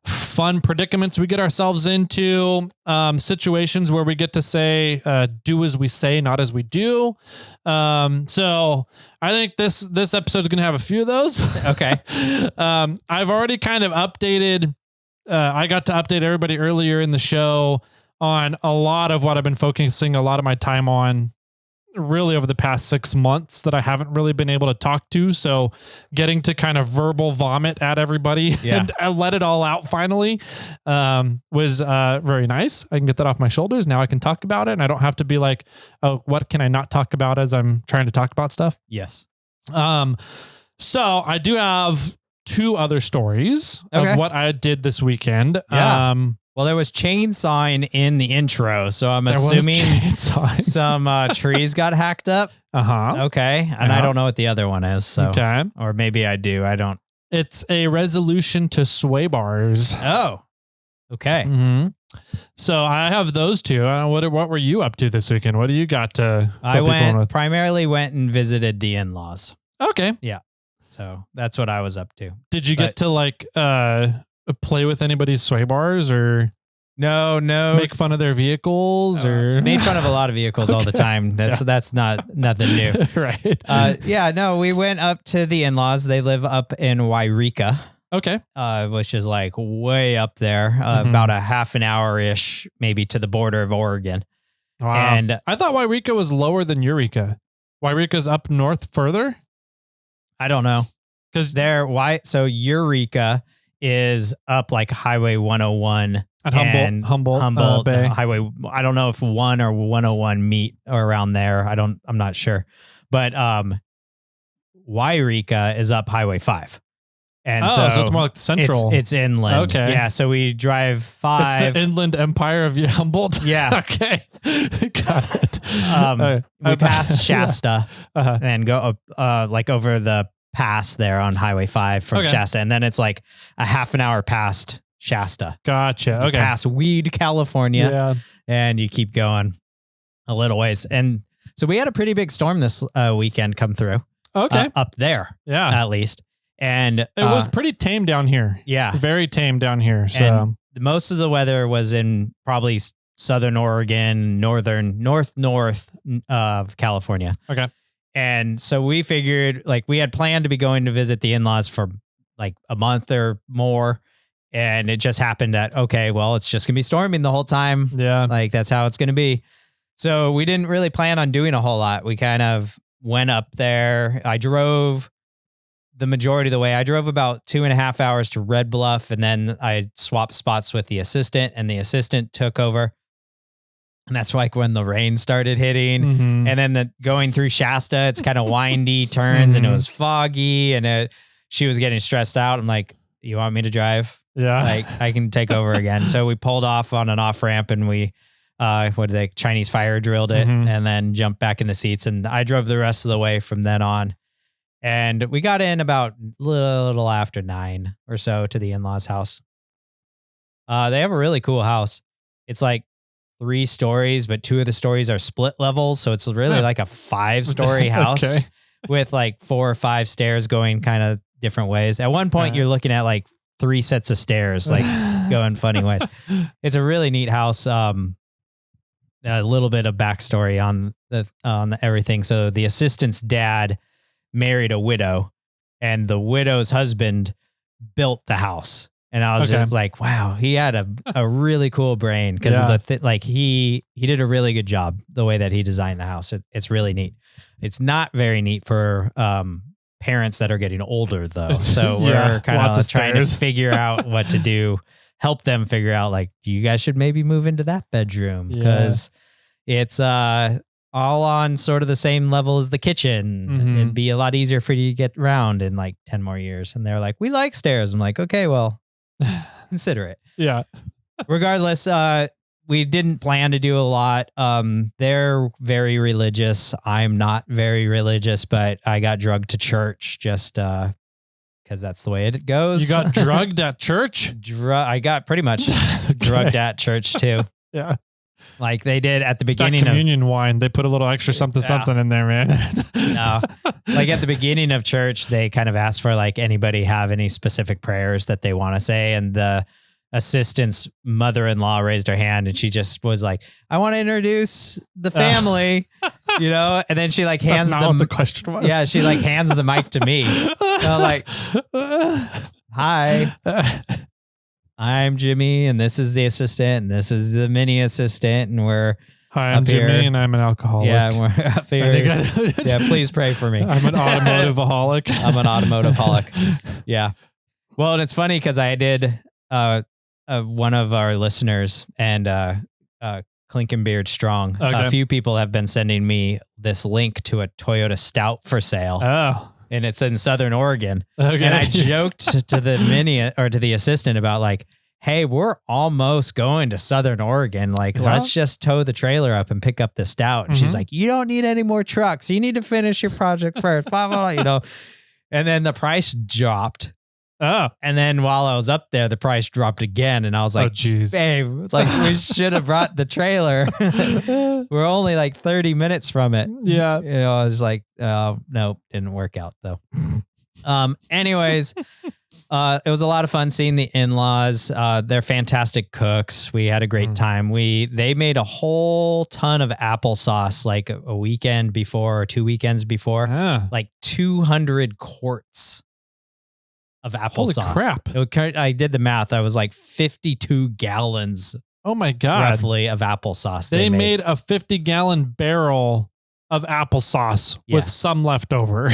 fun predicaments we get ourselves into, situations where we get to say, do as we say, not as we do. So I think this episode is going to have a few of those. Okay. I've already kind of updated. I got to update everybody earlier in the show on a lot of what I've been focusing a lot of my time on really over the past 6 months that I haven't really been able to talk to. So getting to kind of verbal vomit at everybody and let it all out finally was very nice. I can get that off my shoulders. Now I can talk about it and I don't have to be like, oh, what can I not talk about as I'm trying to talk about stuff? Yes. So I do have 2 other stories of what I did this weekend. Yeah. Well, there was chainsawing in the intro, so I'm assuming some trees got hacked up. Okay. And I don't know what the other one is. So, or maybe I do. I don't. It's a resolution to sway bars. Oh, okay. So I have those 2. What were you up to this weekend? What do you got to? I primarily went and visited the in-laws. Okay. Yeah. So that's what I was up to. Did you get to like play with anybody's sway bars or no make fun of their vehicles or made fun of a lot of vehicles all the time? That's not nothing new. Right. No, we went up to the in-laws. They live up in Yreka. Okay. Which is like way up there, about a half an hour-ish, maybe to the border of Oregon. Wow. And I thought Yreka was lower than Yreka. Yreka's up north further? I don't know. Because so Yreka is up like Highway 101 and Humboldt Bay. Highway. I don't know if 1 or 101 meet or around there. I'm not sure. But Yreka is up Highway 5. And so it's more like central. It's inland. Okay. Yeah. So we drive 5. It's the inland empire of Humboldt. Yeah. Okay. Got it. We pass Shasta and go like over the pass there on Highway 5 from Shasta. And then it's like a half an hour past Shasta. Gotcha. Okay. Past Weed, California. Yeah. And you keep going a little ways. And so we had a pretty big storm this weekend come through. Okay. Up there. Yeah. At least. And it was pretty tame down here. Yeah. Very tame down here. So and most of the weather was in probably southern Oregon, north of California. Okay. And so we figured like we had planned to be going to visit the in-laws for like a month or more. And it just happened that, okay, well, it's just going to be storming the whole time. Yeah. Like that's how it's going to be. So we didn't really plan on doing a whole lot. We kind of went up there. I drove the majority of the way. I drove about 2.5 hours to Red Bluff, and then I swapped spots with the assistant, and the assistant took over. And that's like when the rain started hitting. And then going through Shasta, it's kind of windy turns and it was foggy and she was getting stressed out. I'm like, you want me to drive? Yeah. Like I can take over again. So we pulled off on an off ramp and we, Chinese fire drilled it and then jumped back in the seats. And I drove the rest of the way from then on. And we got in about little after 9 or so to the in-laws house. They have a really cool house. It's like 3 stories, but 2 of the stories are split levels. So it's really like a 5-story house with like 4 or 5 stairs going kind of different ways. At one point, you're looking at like 3 sets of stairs, like going funny ways. It's a really neat house. A little bit of backstory on everything. So the assistant's dad married a widow, and the widow's husband built the house. And I was just like, wow, he had a really cool brain because he did a really good job the way that he designed the house. It's really neat. It's not very neat for parents that are getting older though. So we're kind of trying to figure out what to do, help them figure out like, you guys should maybe move into that bedroom because it's all on sort of the same level as the kitchen. It'd be a lot easier for you to get around in like 10 more years. And they're like, we like stairs. I'm like, okay, well, consider it. Yeah. Regardless, we didn't plan to do a lot. They're very religious. I'm not very religious, but I got drugged to church just because that's the way it goes. You got drugged at church? I got pretty much drugged at church too. Yeah. Like they did at the beginning of communion wine. They put a little extra something in there, man. No, like at the beginning of church, they kind of asked for like anybody have any specific prayers that they want to say. And the assistant's mother-in-law raised her hand and she just was like, I want to introduce the family, and then she like hands what the question was. Yeah. She like hands the mic to me. I'm like, hi. I'm Jimmy and this is the assistant and this is the mini assistant and we're Hi, I'm Jimmy, and I'm an alcoholic. Yeah, we're up here. Yeah, please pray for me. I'm an automotive-aholic. I'm an automotive-aholic. Yeah. Well, and it's funny because I did one of our listeners and Clinkenbeard Strong. Okay. A few people have been sending me this link to a Toyota Stout for sale. Oh. And it's in Southern Oregon. Okay. And I joked to the assistant about like, hey, we're almost going to Southern Oregon. Like, let's just tow the trailer up and pick up the Stout. And she's like, you don't need any more trucks. You need to finish your project first. Blah, blah, blah, And then the price dropped. Oh. And then while I was up there, the price dropped again. And I was like, babe, like we should have brought the trailer. We're only like 30 minutes from it. Yeah. I was like, no, didn't work out though. Anyways, it was a lot of fun seeing the in-laws. They're fantastic cooks. We had a great time. They made a whole ton of applesauce like a weekend before or 2 weekends before, like 200 quarts of applesauce. Holy crap. I did the math. I was like 52 gallons. Oh my God. Roughly of applesauce. They made a 50-gallon barrel of applesauce with some left over.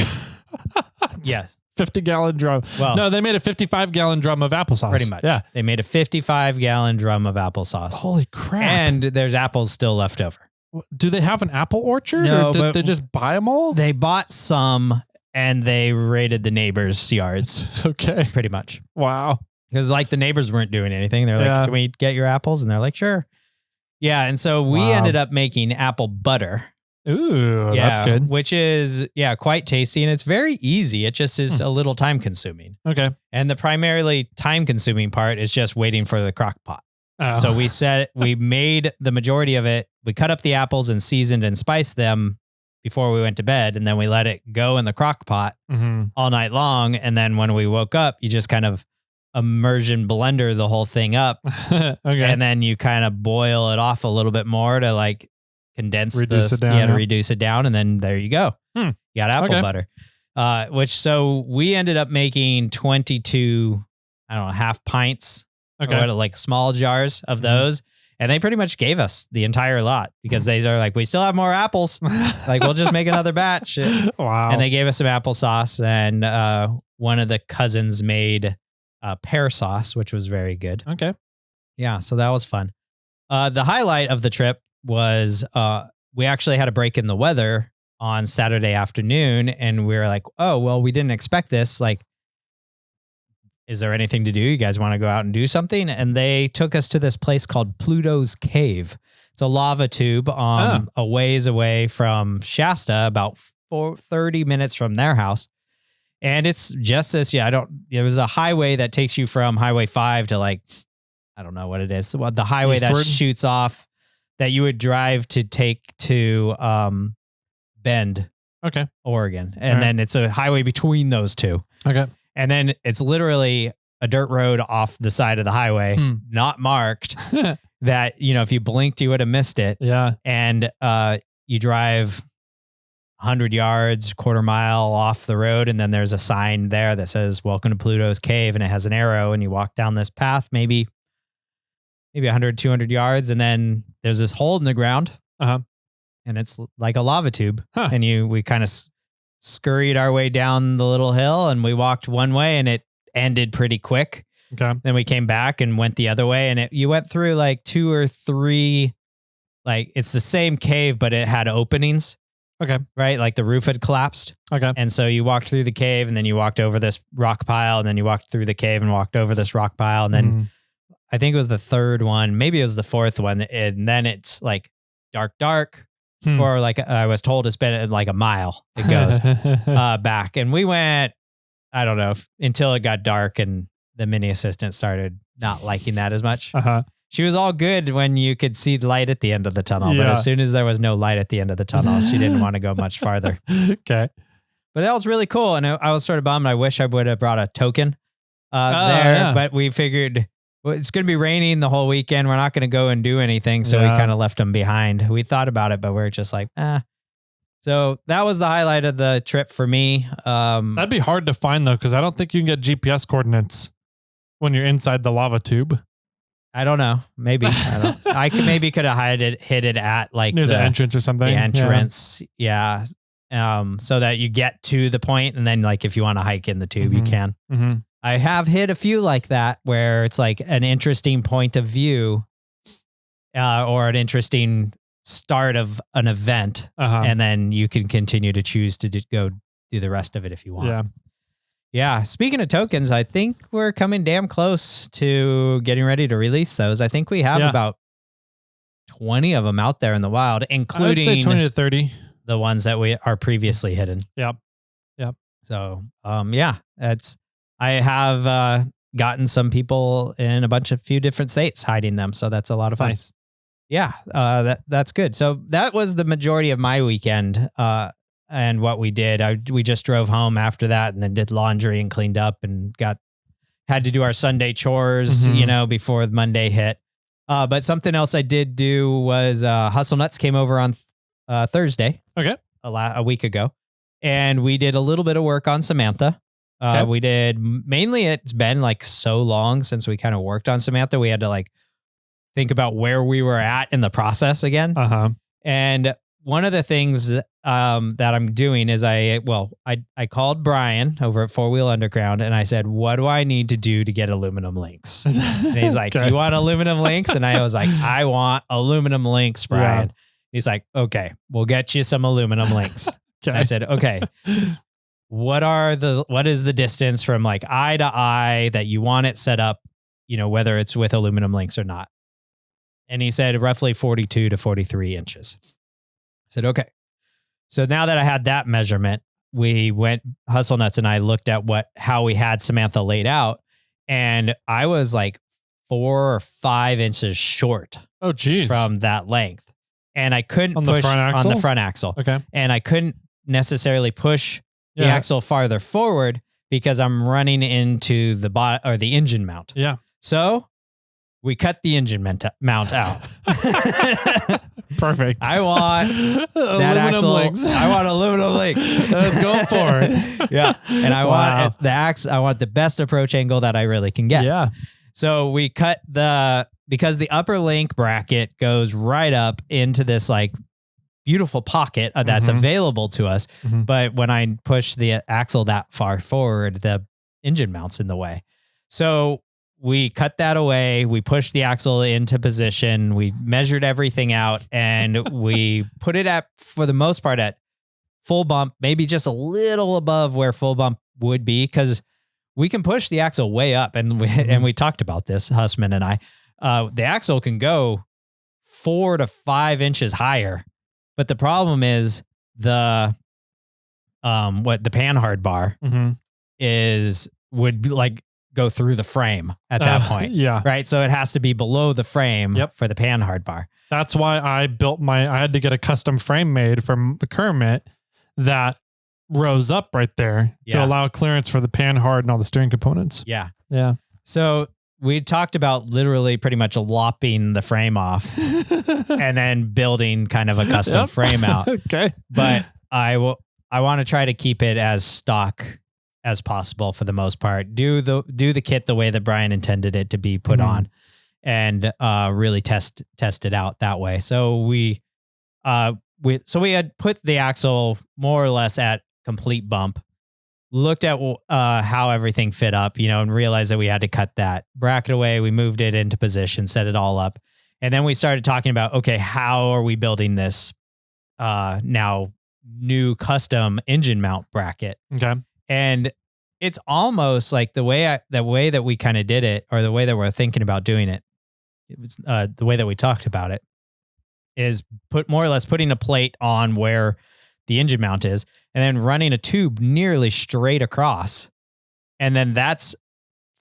Yeah. 50-gallon drum. Well, no, they made a 55-gallon drum of applesauce. Pretty much. Yeah. They made a 55-gallon drum of applesauce. Holy crap. And there's apples still left over. Do they have an apple orchard? No, or did they just buy them all? They bought some and they raided the neighbors' yards. Okay. Pretty much. Wow. Because like the neighbors weren't doing anything. They're like, can we get your apples? And they're like, sure. Yeah. And so we ended up making apple butter. Ooh, that's good. Which is, quite tasty. And it's very easy. It just is a little time consuming. Okay. And the primarily time consuming part is just waiting for the crock pot. Oh. So we made the majority of it. We cut up the apples and seasoned and spiced them before we went to bed. And then we let it go in the crock pot all night long. And then when we woke up, you just kind of immersion blender the whole thing up. Okay. And then you kind of boil it off a little bit more to like reduce it down. And then there you go. You got apple butter. So we ended up making 22, half pints. Okay. Or like small jars of those. And they pretty much gave us the entire lot because they are like, we still have more apples. Like, we'll just make another batch. Wow. And they gave us some applesauce. And one of the cousins made pear sauce, which was very good. Okay. Yeah. So that was fun. The highlight of the trip was we actually had a break in the weather on Saturday afternoon. And we were like, oh, well, we didn't expect this. Like, is there anything to do? You guys want to go out and do something? And they took us to this place called Pluto's Cave. It's a lava tube a ways away from Shasta, about 30 minutes from their house. And it's just this, it was a highway that takes you from Highway 5 to like, I don't know what it is. The highway Eastward? That shoots off that you would drive to take to Bend, Oregon. And then it's a highway between those two. Okay. And then it's literally a dirt road off the side of the highway, not marked, that, if you blinked, you would have missed it. Yeah. And you drive 100 yards, quarter mile off the road. And then there's a sign there that says, welcome to Pluto's Cave. And it has an arrow. And you walk down this path, maybe 100, 200 yards. And then there's this hole in the ground. And it's like a lava tube. And we kind of scurried our way down the little hill and we walked one way and it ended pretty quick. Okay. Then we came back and went the other way and you went through like 2 or 3, like it's the same cave, but it had openings. Okay. Right. Like the roof had collapsed. Okay. And so you walked through the cave and then you walked over this rock pile and then you walked through the cave and walked over this rock pile. And then I think it was the third one, maybe it was the fourth one. And then it's like dark. Or like I was told it's been like a mile. It goes back. And we went, I don't know, until it got dark and the mini assistant started not liking that as much. She was all good when you could see the light at the end of the tunnel. But as soon as there was no light at the end of the tunnel, she didn't want to go much farther. Okay. But that was really cool. And I was sort of bummed. I wish I would have brought a token there. But we figured, well, it's going to be raining the whole weekend. We're not going to go and do anything. So we kind of left them behind. We thought about it, but we're just like, So that was the highlight of the trip for me. That'd be hard to find though, because I don't think you can get GPS coordinates when you're inside the lava tube. I don't know. Maybe I could have hit it at like near the entrance or something. The entrance, yeah. So that you get to the point, and then like if you want to hike in the tube, you can. Mm-hmm. I have hit a few like that where it's like an interesting point of view, or an interesting start of an event, and then you can continue to choose to go do the rest of it if you want. Yeah. Yeah. Speaking of tokens, I think we're coming damn close to getting ready to release those. I think we have about 20 of them out there in the wild, including I would say 20 to 30. The ones that we are previously hidden. Yep. So, I have gotten some people in a few different states hiding them. So that's a lot of fun. Nice. Yeah. That's good. So that was the majority of my weekend. And what we did, we just drove home after that and then did laundry and cleaned up and had to do our Sunday chores, before Monday hit. But something else I did do was Hustle Nuts came over on Thursday. Okay. A week ago. And we did a little bit of work on Samantha. We did mainly, it's been like so long since we kind of worked on Samantha. We had to like think about where we were at in the process again. And one of the things that I'm doing is I called Brian over at 4-Wheel Underground and I said, what do I need to do to get aluminum links? And he's like, you want aluminum links? And I was like, I want aluminum links, Brian. Yeah. He's like, okay, we'll get you some aluminum links. I said, okay, what is the distance from like eye to eye that you want it set up, whether it's with aluminum links or not? And he said roughly 42 to 43 inches. I said, okay. So now that I had that measurement, we went, Hustle Nuts and I looked at how we had Samantha laid out, and I was like 4 or 5 inches short. Oh, geez. From that length. And I couldn't push on the front axle. Okay. And I couldn't necessarily push the axle farther forward because I'm running into the engine mount. Yeah. So we cut the engine mount out. Perfect. I want that axle. Links. I want aluminum links. Let's go forward. Yeah. And I want I want the best approach angle that I really can get. Yeah. So we cut because the upper link bracket goes right up into this like beautiful pocket that's available to us. But when I push the axle that far forward, the engine mounts in the way. So we cut that away. We pushed the axle into position. We measured everything out and we put it for the most part at full bump, maybe just a little above where full bump would be, because we can push the axle way up. And we talked about this, Hussman and I. The axle can go 4 to 5 inches higher, but the problem is the panhard bar would like go through the frame at that point. Yeah. Right. So it has to be below the frame for the panhard bar. That's why I had to get a custom frame made from Kermit that rose up right there to allow clearance for the panhard and all the steering components. Yeah. Yeah. So we talked about literally pretty much lopping the frame off and then building kind of a custom frame out. Okay. But I want to try to keep it as stock as possible for the most part. Do the kit the way that Brian intended it to be put on, and really test it out that way. So we had put the axle more or less at complete bump, looked at how everything fit up, and realized that we had to cut that bracket away. We moved it into position, set it all up. And then we started talking about, okay, how are we building this now new custom engine mount bracket? Okay. And it's almost like the way that we kind of did it, or the way that we're thinking about doing it, it was the way that we talked about it, is putting a plate on where the engine mount is, and then running a tube nearly straight across. And then that's,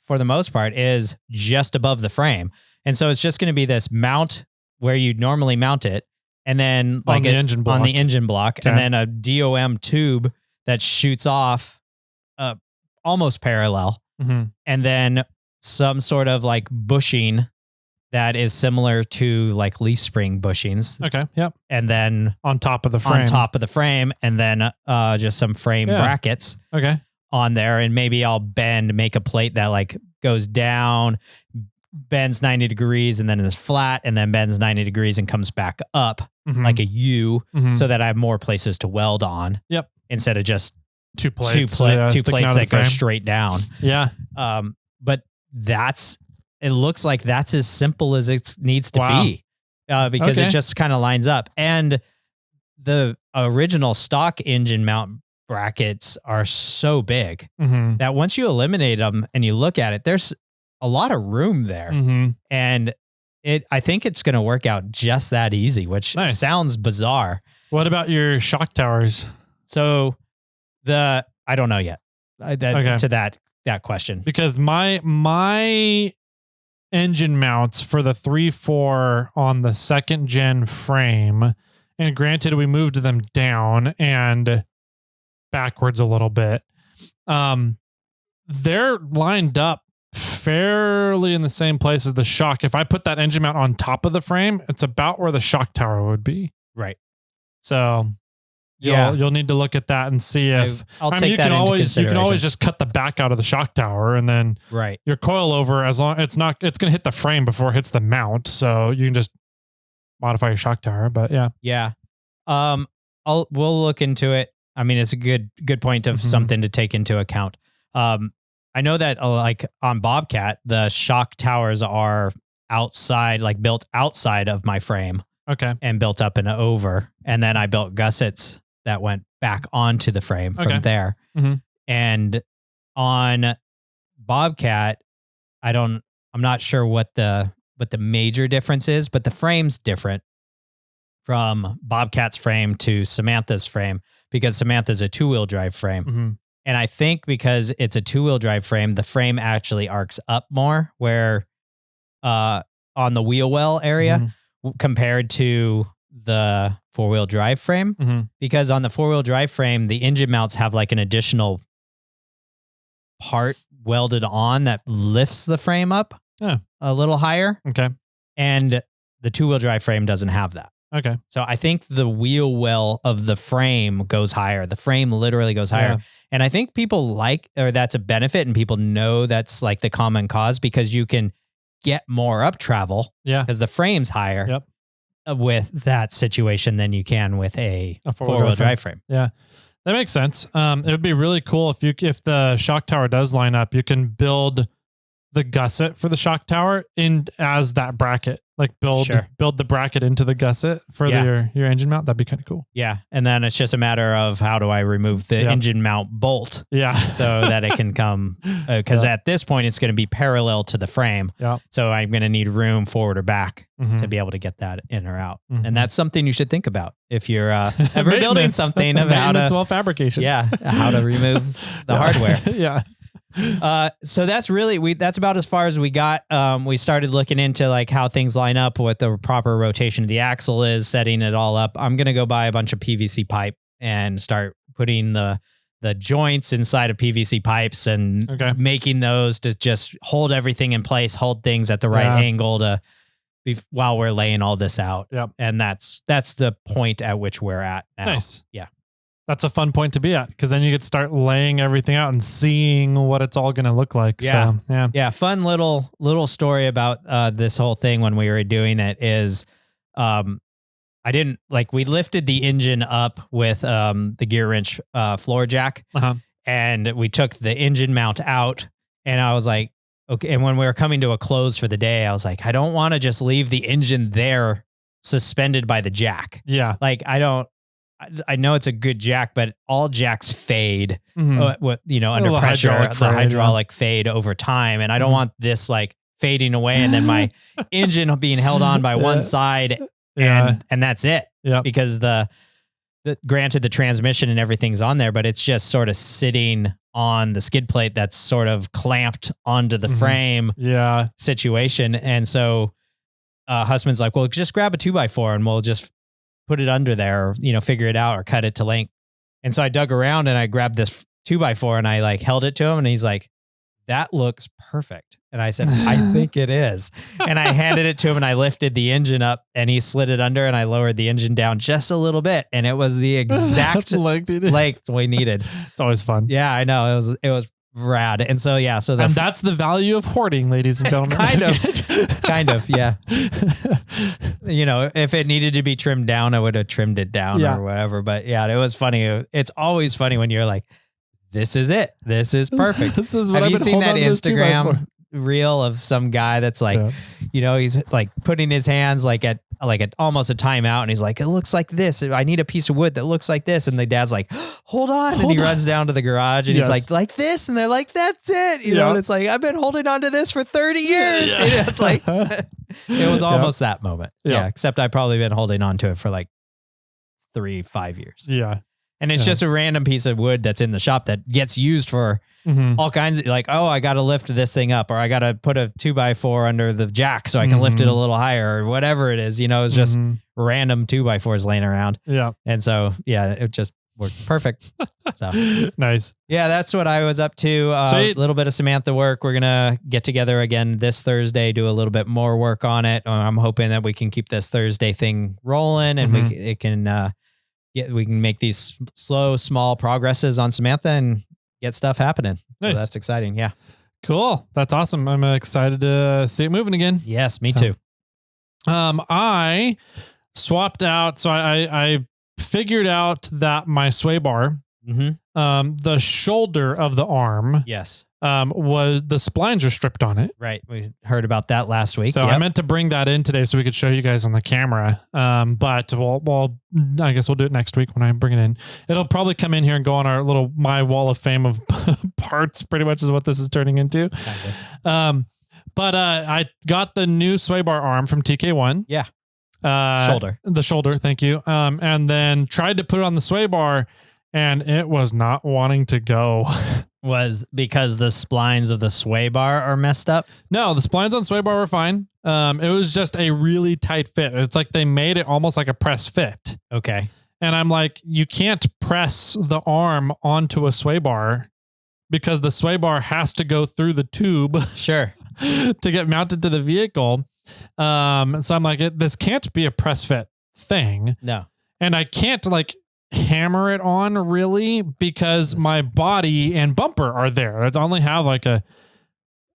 for the most part, is just above the frame. And so it's just going to be this mount where you'd normally mount it, and then like on the engine block, okay. And then a DOM tube that shoots off almost parallel, and then some sort of like bushing that is similar to like leaf spring bushings. Okay. Yep. And then on top of the frame, and then just some frame brackets. Okay. On there, and maybe I'll make a plate that like goes down, bends 90 degrees and then is flat and then bends 90 degrees and comes back up like a U so that I have more places to weld on. Yep. Instead of just two plates that go straight down. Yeah. But it looks like that's as simple as it needs to be because it just kind of lines up. And the original stock engine mount brackets are so big that once you eliminate them and you look at it, there's a lot of room there. And I think it's going to work out just that easy, which sounds bizarre. What about your shock towers? So I don't know yet to that question. Because my engine mounts for the 3.4 on the 2nd gen frame, and granted we moved them down and backwards a little bit. They're lined up fairly in the same place as the shock. If I put that engine mount on top of the frame, it's about where the shock tower would be. Right. So you'll need to look at that and see if I'll take that into consideration. You can always just cut the back out of the shock tower and then your coil over, as long it's going to hit the frame before it hits the mount. So you can just modify your shock tower, but yeah. We'll look into it. I mean, it's a good point of something to take into account. I know that like on Bobcat, the shock towers are outside, like built outside of my frame. Okay. And built up and over. And then I built gussets that went back onto the frame from there. And on Bobcat, I'm not sure what the major difference is, but the frame's different from Bobcat's frame to Samantha's frame because Samantha's a 2-wheel drive frame. And I think because it's a 2-wheel drive frame, the frame actually arcs up more where on the wheel well area compared to the 4-wheel drive frame. Because on the 4-wheel drive frame, the engine mounts have like an additional part welded on that lifts the frame up a little higher. Okay. And the 2-wheel drive frame doesn't have that. Okay. So I think the wheel well of the frame goes higher. The frame literally goes higher. And I think people that's a benefit and people know that's like the common cause because you can get more up travel because the frame's higher with that situation than you can with a 4-wheel drive frame. Yeah. That makes sense. It would be really cool if the shock tower does line up, you can build the gusset for the shock tower in as that bracket. Like build the bracket into the gusset for your engine mount. That'd be kind of cool. Yeah. And then it's just a matter of how do I remove the engine mount bolt so that it can come, because at this point it's going to be parallel to the frame. So I'm going to need room forward or back to be able to get that in or out. And that's something you should think about if you're ever building something about fabrication. How to remove the hardware. So that's about as far as we got. We started looking into like how things line up, what the proper rotation of the axle is, setting it all up. I'm going to go buy a bunch of PVC pipe and start putting the joints inside of PVC pipes and making those to just hold everything in place, hold things at the right angle while we're laying all this out. And that's the point at which we're at now. Nice. Yeah. That's a fun point to be at because then you could start laying everything out and seeing what it's all going to look like. Fun little story about this whole thing when we were doing it is we lifted the engine up with the gear wrench floor jack and we took the engine mount out and I was like, okay. And when we were coming to a close for the day, I was like, I don't want to just leave the engine there suspended by the jack. Like I know it's a good jack, but all jacks fade, under pressure, the hydraulic fade over time. And I don't want this like fading away and then my engine being held on by one side and that's it. Because granted the transmission and everything's on there, but it's just sort of sitting on the skid plate that's sort of clamped onto the frame situation. And so Husband's like, well, just grab a 2x4 and we'll just put it under there, or, figure it out or cut it to length. And so I dug around and I grabbed this 2x4 and I like held it to him and he's like, that looks perfect. And I said, I think it is. And I handed it to him and I lifted the engine up and he slid it under and I lowered the engine down just a little bit. And it was the exact length we needed. It's always fun. Yeah, I know. It was rad. And so, yeah. So and that's the value of hoarding, ladies and gentlemen. kind of. Yeah. If it needed to be trimmed down, I would have trimmed it down or whatever. But yeah, it was funny. It's always funny when you're like, this is it. This is perfect. This is what Have you seen that Instagram for. reel of some guy that's like, he's like putting his hands like at almost a timeout, and he's like, it looks like this. I need a piece of wood that looks like this. And the dad's like, hold on. And he runs down to the garage and he's like this. And they're like, that's it. And it's like, I've been holding on to this for 30 years. It's like, it was almost that moment. Yeah. Except I've probably been holding on to it for like 3-5 years. Yeah. And it's just a random piece of wood that's in the shop that gets used for all kinds of, like, oh, I got to lift this thing up, or I got to put a 2x4 under the jack so I can lift it a little higher, or whatever it is. It's just random 2x4s laying around. Yeah. And so, yeah, it just worked perfect. So nice. Yeah, that's what I was up to. A little bit of Samantha work. We're going to get together again this Thursday, do a little bit more work on it. I'm hoping that we can keep this Thursday thing rolling, and we can make these slow, small progresses on Samantha and get stuff happening. Nice. So that's exciting. Yeah. Cool. That's awesome. I'm excited to see it moving again. Yes, me too. I swapped out. So I figured out that my sway bar, the shoulder of the arm, was the splines were stripped on it. Right. We heard about that last week. So I meant to bring that in today so we could show you guys on the camera. But I guess we'll do it next week when I bring it in. It'll probably come in here and go on our my wall of fame of parts, pretty much is what this is turning into. Kind of. But I got the new sway bar arm from TK1. Yeah. The shoulder. Thank you. And then tried to put it on the sway bar, and it was not wanting to go. Was because the splines of the sway bar are messed up? No, the splines on sway bar were fine. It was just a really tight fit. It's like they made it almost like a press fit. Okay. And I'm like, you can't press the arm onto a sway bar because the sway bar has to go through the tube. Sure. To get mounted to the vehicle. So I'm like, this can't be a press fit thing. No. And I can't hammer it on really because my body and bumper are there. It's only have like I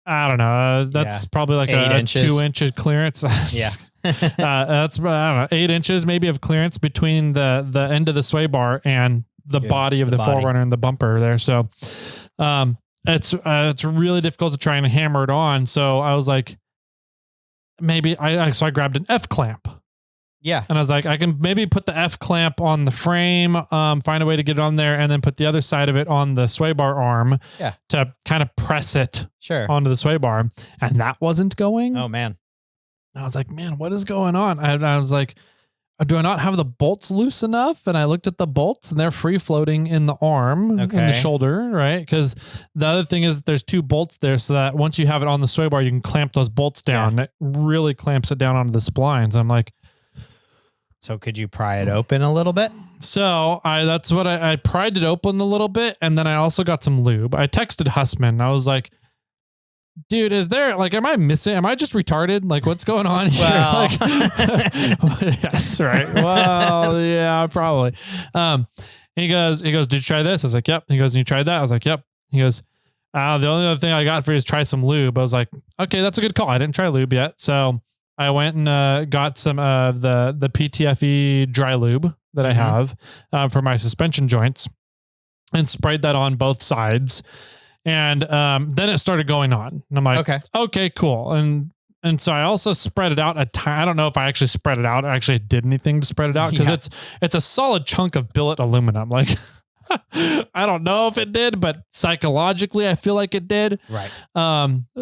don't know. That's probably like 8 inches. 2 inches clearance. Yeah. That's, I don't know, 8 inches maybe of clearance between the end of the sway bar and the body of the Forerunner and the bumper there. So, it's really difficult to try and hammer it on. So I was like, maybe I grabbed an F clamp. Yeah. And I was like, I can maybe put the F clamp on the frame, find a way to get it on there, and then put the other side of it on the sway bar arm to kind of press it onto the sway bar. And that wasn't going. Oh, man. I was like, man, what is going on? I was like, do I not have the bolts loose enough? And I looked at the bolts and they're free floating in the arm, in the shoulder, right? Because the other thing is there's 2 bolts there so that once you have it on the sway bar, you can clamp those bolts down. Yeah. It really clamps it down onto the splines. I'm like, so could you pry it open a little bit? So that's what I pried it open a little bit. And then I also got some lube. I texted Hussman. I was like, dude, is there am I missing? Am I just retarded? Like, what's going on here? Well, yes, right. Well, yeah, probably. He goes, did you try this? I was like, yep. He goes, and you tried that? I was like, yep. He goes, the only other thing I got for you is try some lube. I was like, okay, that's a good call. I didn't try lube yet. So I went and got some of the PTFE dry lube that I have for my suspension joints and sprayed that on both sides. And then it started going on. And I'm like, okay, cool. And so I also spread it out I don't know if I actually spread it out. I actually did anything to spread it out because it's a solid chunk of billet aluminum. Like, I don't know if it did, but psychologically I feel like it did. Right.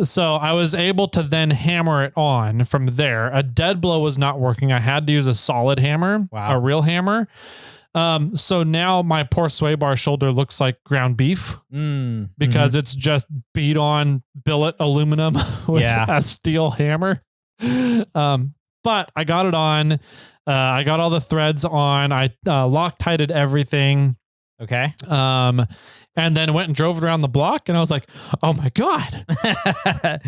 So I was able to then hammer it on from there. A dead blow was not working. I had to use a solid hammer, a real hammer. So now my poor sway bar shoulder looks like ground beef because it's just beat on billet aluminum with a steel hammer. But I got it on, I got all the threads on, I Loctited everything. Okay. And then went and drove it around the block and I was like, oh my God,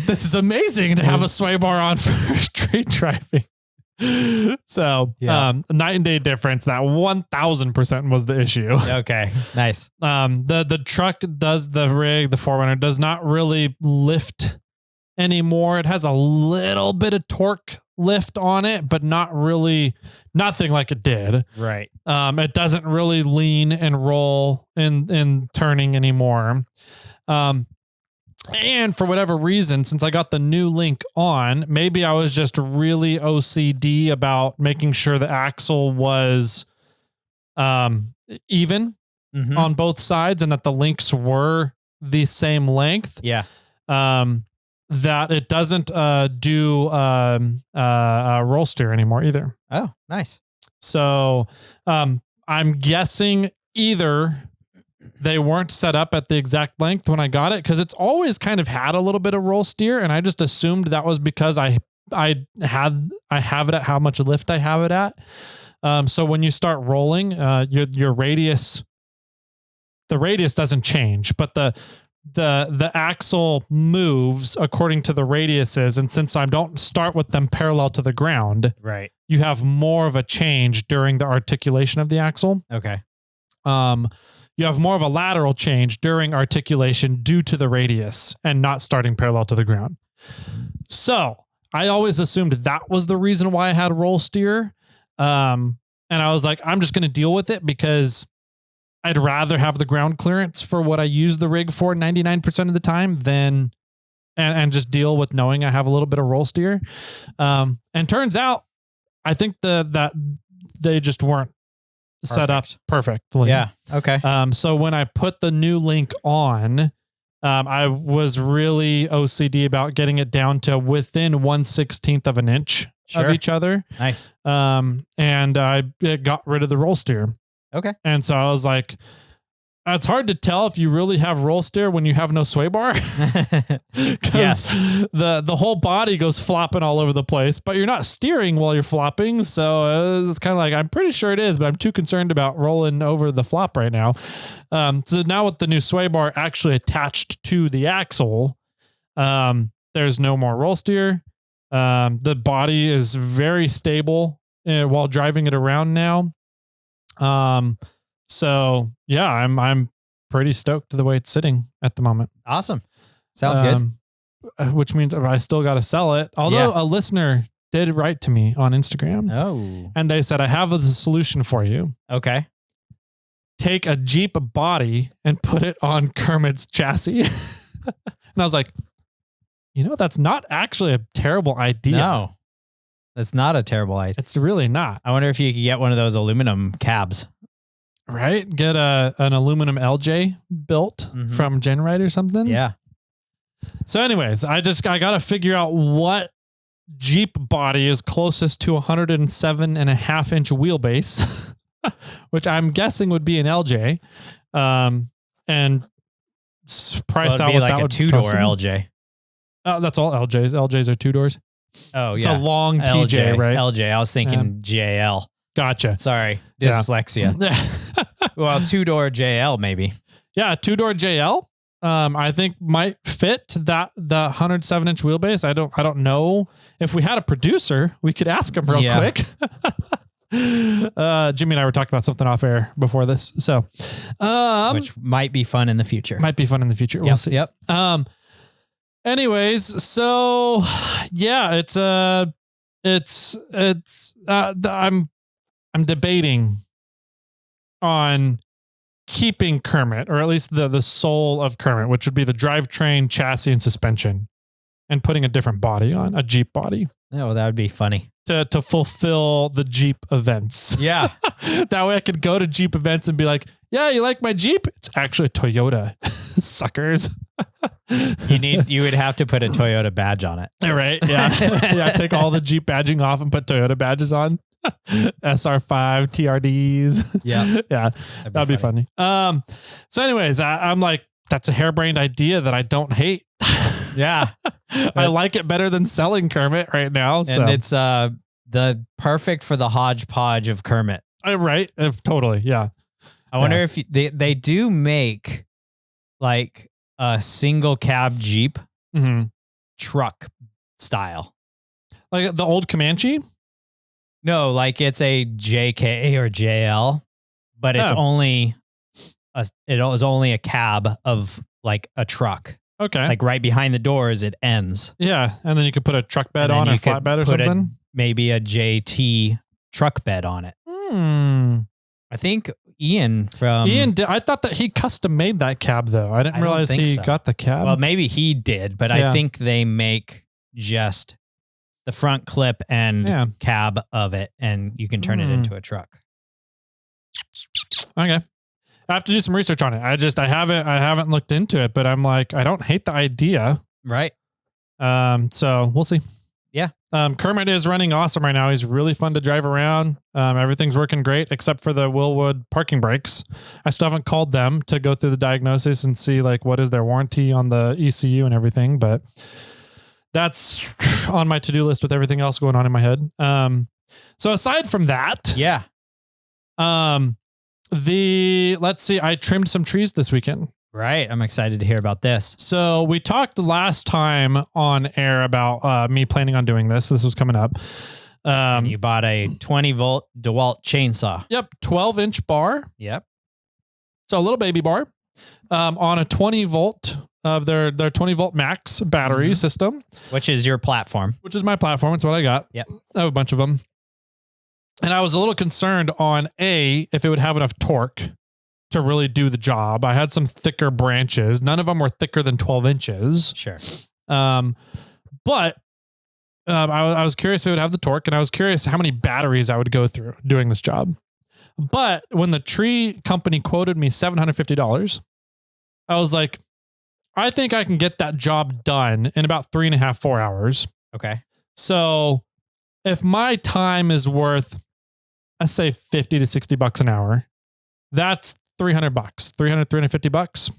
this is amazing to have a sway bar on for street driving. So, night and day difference. That 1000% was the issue. Okay, nice. The truck does the 4Runner does not really lift anymore. It has a little bit of torque lift on it, but nothing like it did. Right. It doesn't really lean and roll in turning anymore. And for whatever reason, since I got the new link on, maybe I was just really OCD about making sure the axle was even on both sides and that the links were the same length. Yeah. That it doesn't do roll steer anymore either. Oh, nice. So I'm guessing either they weren't set up at the exact length when I got it, because it's always kind of had a little bit of roll steer, and I just assumed that was because I have it at how much lift I have it at. So when you start rolling, your radius, the radius doesn't change, but the axle moves according to the radiuses, and since I don't start with them parallel to the ground, right, you have more of a change during the articulation of the axle. Okay. You have more of a lateral change during articulation due to the radius and not starting parallel to the ground. So I always assumed that was the reason why I had roll steer. And I was like, I'm just going to deal with it because I'd rather have the ground clearance for what I use the rig for 99% of the time than, and just deal with knowing I have a little bit of roll steer. And turns out, I think that they just weren't set up perfectly. Yeah. Okay. So when I put the new link on, I was really OCD about getting it down to within 1/16 of an inch of each other. Nice. And I got rid of the roll steer. Okay. And so I was like, it's hard to tell if you really have roll steer when you have no sway bar, because the whole body goes flopping all over the place, but you're not steering while you're flopping. So it's kind of like, I'm pretty sure it is, but I'm too concerned about rolling over the flop right now. So now with the new sway bar actually attached to the axle, there's no more roll steer. The body is very stable while driving it around now. So yeah, I'm pretty stoked the way it's sitting at the moment. Awesome. Sounds good. Which means I still got to sell it. Although a listener did write to me on Instagram. Oh. And they said, I have the solution for you. Okay. Take a Jeep body and put it on Kermit's chassis. And I was like, that's not actually a terrible idea. No, that's not a terrible idea. It's really not. I wonder if you could get one of those aluminum cabs. Right? Get an aluminum LJ built from Genrite or something. Yeah. So anyways, I got to figure out what Jeep body is closest to 107.5 inch wheelbase, which I'm guessing would be an LJ. And price out what like that would be, like a 2-door LJ. Oh, that's all LJs. LJs are 2 doors. Oh, it's a long LJ, TJ, right? LJ. I was thinking JL. Gotcha. Sorry. Dyslexia. Well, 2-door JL maybe. Yeah, 2-door JL. I think might fit the 107 inch wheelbase. I don't know. If we had a producer, we could ask him real quick. Jimmy and I were talking about something off air before this. So which might be fun in the future. We'll see. Yep. Anyways, so yeah, I'm debating on keeping Kermit, or at least the soul of Kermit, which would be the drivetrain, chassis, and suspension, and putting a different body on, a Jeep body. Oh, that would be funny. To fulfill the Jeep events. Yeah. That way I could go to Jeep events and be like, yeah, you like my Jeep? It's actually a Toyota. Suckers. You would have to put a Toyota badge on it. Right. Yeah. Yeah. Take all the Jeep badging off and put Toyota badges on. SR5 TRDs. Yeah. Yeah. That'd be funny. So anyways, I'm like, that's a harebrained idea that I don't hate. Yeah. I like it better than selling Kermit right now. And it's the perfect for the hodgepodge of Kermit. Right. Totally. Yeah. I wonder if they do make like a single cab Jeep truck style. Like the old Comanche? No, like it's a JK or JL, but it's only a cab of like a truck. Okay. Like right behind the doors, it ends. Yeah. And then you could put a truck bed on or flatbed or something. Maybe a JT truck bed on it. I think Ian I thought that he custom made that cab though. I didn't realize he got the cab. Well, maybe he did, but I think they make just the front clip and cab of it, and you can turn it into a truck. Okay. I have to do some research on it. I haven't looked into it, but I'm like, I don't hate the idea. Right. So we'll see. Yeah. Kermit is running awesome right now. He's really fun to drive around. Everything's working great except for the Willwood parking brakes. I still haven't called them to go through the diagnosis and see like what is their warranty on the ECU and everything, but that's on my to-do list with everything else going on in my head. So aside from that, let's see, I trimmed some trees this weekend. Right. I'm excited to hear about this. So we talked last time on air about me planning on doing this. This was coming up. And you bought a 20-volt DeWalt chainsaw. Yep. 12-inch bar. Yep. So a little baby bar on a 20-volt of their 20-volt max battery system. Which is your platform. Which is my platform. It's what I got. Yep. I have a bunch of them. And I was a little concerned on if it would have enough torque to really do the job. I had some thicker branches. None of them were thicker than 12 inches. Sure. But I was curious if it would have the torque, and I was curious how many batteries I would go through doing this job. But when the tree company quoted me $750, I was like, I think I can get that job done in about 3.5, 4 hours. Okay. So if my time is worth, I say 50 to $60 an hour, that's $300, $350.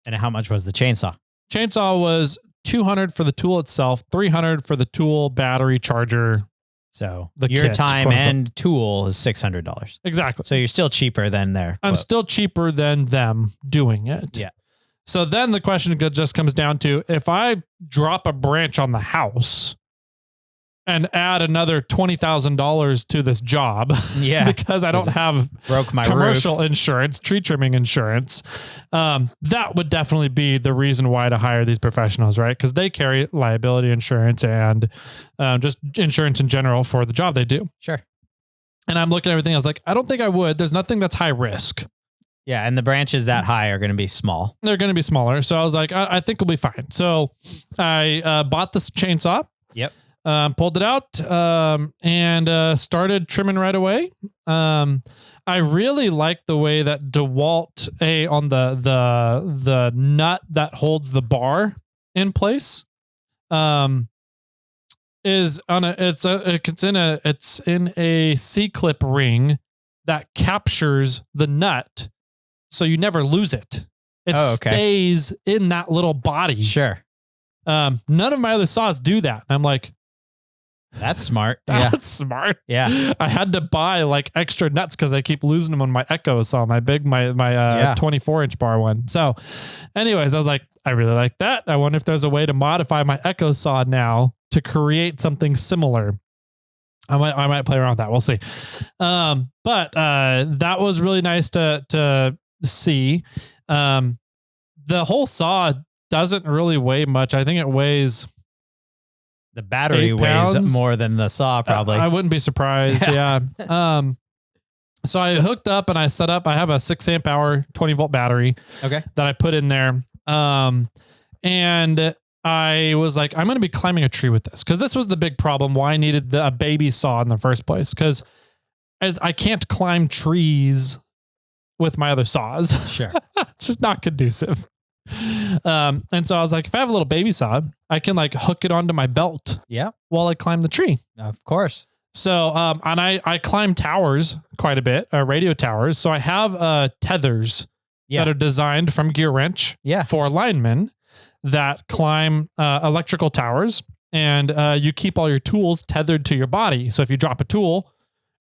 And how much was the chainsaw? Chainsaw was $200 for the tool itself, $300 for the tool, battery, charger. So your kit, time and tool is $600. Exactly. So you're still cheaper than their quote. I'm still cheaper than them doing it. Yeah. So then the question just comes down to, if I drop a branch on the house and add another $20,000 to this job, because I don't have commercial insurance, tree trimming insurance, that would definitely be the reason why to hire these professionals, right? Because they carry liability insurance and just insurance in general for the job they do. Sure. And I'm looking at everything. I was like, I don't think I would. There's nothing that's high risk. Yeah, and the branches that high are going to be small. They're going to be smaller. So I was like, I think we'll be fine. So I bought this chainsaw. Yep. Pulled it out and started trimming right away. I really like the way that DeWalt on the nut that holds the bar in place is on it's in a C-clip ring that captures the nut, so you never lose it. It stays in that little body. Sure. None of my other saws do that. And I'm like, that's smart. That's smart. Yeah. I had to buy like extra nuts because I keep losing them on my Echo saw, my 24-inch bar one. So anyways, I was like, I really like that. I wonder if there's a way to modify my Echo saw now to create something similar. I might play around with that. We'll see. But that was really nice to see. The whole saw doesn't really weigh much. I think it weighs, the battery weighs more than the saw, probably. I wouldn't be surprised. Yeah. So I hooked up and I set up, I have a 6 amp hour, 20-volt battery that I put in there. And I was like, I'm going to be climbing a tree with this, because this was the big problem why I needed a baby saw in the first place, because I can't climb trees with my other saws. Sure. It's just not conducive. And so I was like, if I have a little baby saw, I can like hook it onto my belt while I climb the tree. Of course. So, and I climb towers quite a bit, radio towers. So I have tethers that are designed from Gear Wrench for linemen that climb electrical towers, and you keep all your tools tethered to your body. So if you drop a tool,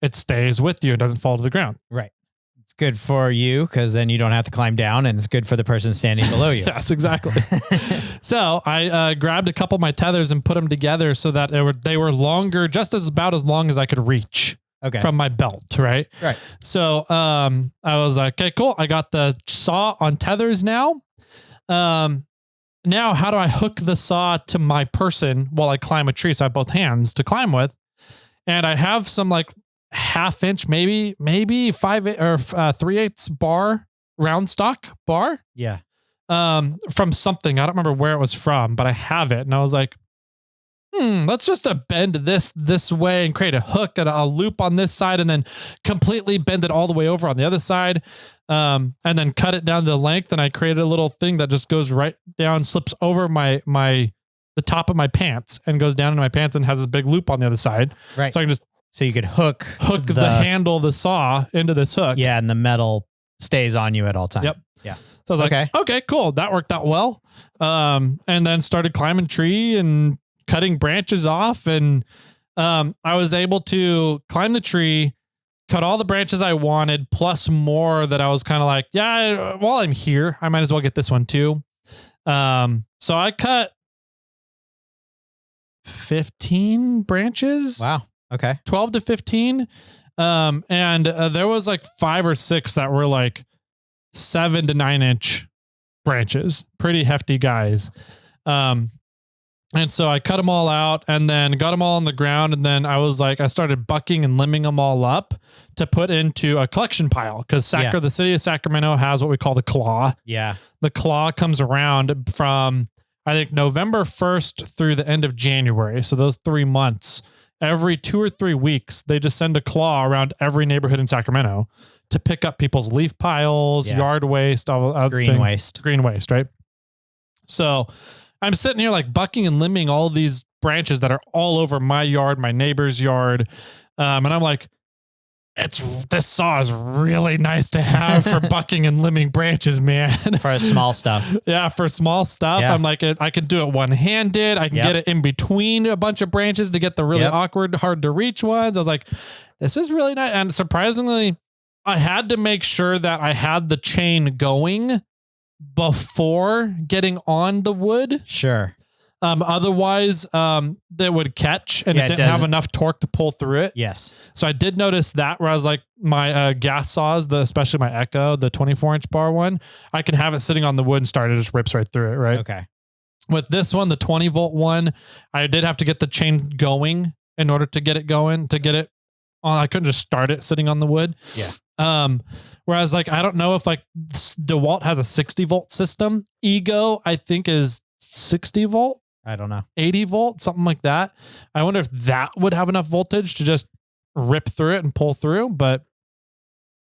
it stays with you and doesn't fall to the ground. Right. Good for you, because then you don't have to climb down, and it's good for the person standing below you. Yes, exactly. So I grabbed a couple of my tethers and put them together so that they were longer, just about as long as I could reach from my belt, right? Right. So I was like, okay, cool. I got the saw on tethers now. Now, how do I hook the saw to my person while I climb a tree? So I have both hands to climb with. And I have some like 1/2 inch, maybe 5 or 3/8 bar, round stock bar. Yeah. From something. I don't remember where it was from, but I have it. And I was like, let's just bend this way and create a hook and a loop on this side and then completely bend it all the way over on the other side. And then cut it down to the length. And I created a little thing that just goes right down, slips over the top of my pants and goes down into my pants and has this big loop on the other side. Right. So I can just you could hook the handle of the saw into this hook. Yeah. And the metal stays on you at all times. Yep. Yeah. So I was like, okay, cool. That worked out well. And then started climbing tree and cutting branches off. And I was able to climb the tree, cut all the branches I wanted, plus more that I was kind of like, yeah, while I'm here, I might as well get this one too. So I cut 15 branches. Wow. Okay. 12 to 15. And there was like 5 or 6 that were like 7 to 9 inch branches, pretty hefty guys. And so I cut them all out and then got them all on the ground. And then I was like, I started bucking and limbing them all up to put into a collection pile. Cause the city of Sacramento has what we call the claw. Yeah. The claw comes around from, I think, November 1st through the end of January. So those 3 months, every 2 or 3 weeks, they just send a claw around every neighborhood in Sacramento to pick up people's leaf piles, yard waste, all green waste, right? So I'm sitting here like bucking and limbing all these branches that are all over my yard, my neighbor's yard. And I'm like, this saw is really nice to have for bucking and limbing branches, man. For small stuff. Yeah, for small stuff. Yeah. I'm like, I can do it one-handed. I can get it in between a bunch of branches to get the really awkward, hard to reach ones. I was like, this is really nice. And surprisingly, I had to make sure that I had the chain going before getting on the wood. Sure. Otherwise, they would catch and it didn't have enough torque to pull through it. Yes. So I did notice that where I was like, my gas saws, especially my Echo, the 24-inch bar one, I can have it sitting on the wood and start. It just rips right through it. Right. Okay. With this one, the 20-volt one, I did have to get the chain going in order to get it going, to get it on. I couldn't just start it sitting on the wood. Yeah. Whereas like, I don't know if like DeWalt has a 60-volt system. Ego, I think, is 60 volt. I don't know. 80 volt, something like that. I wonder if that would have enough voltage to just rip through it and pull through, but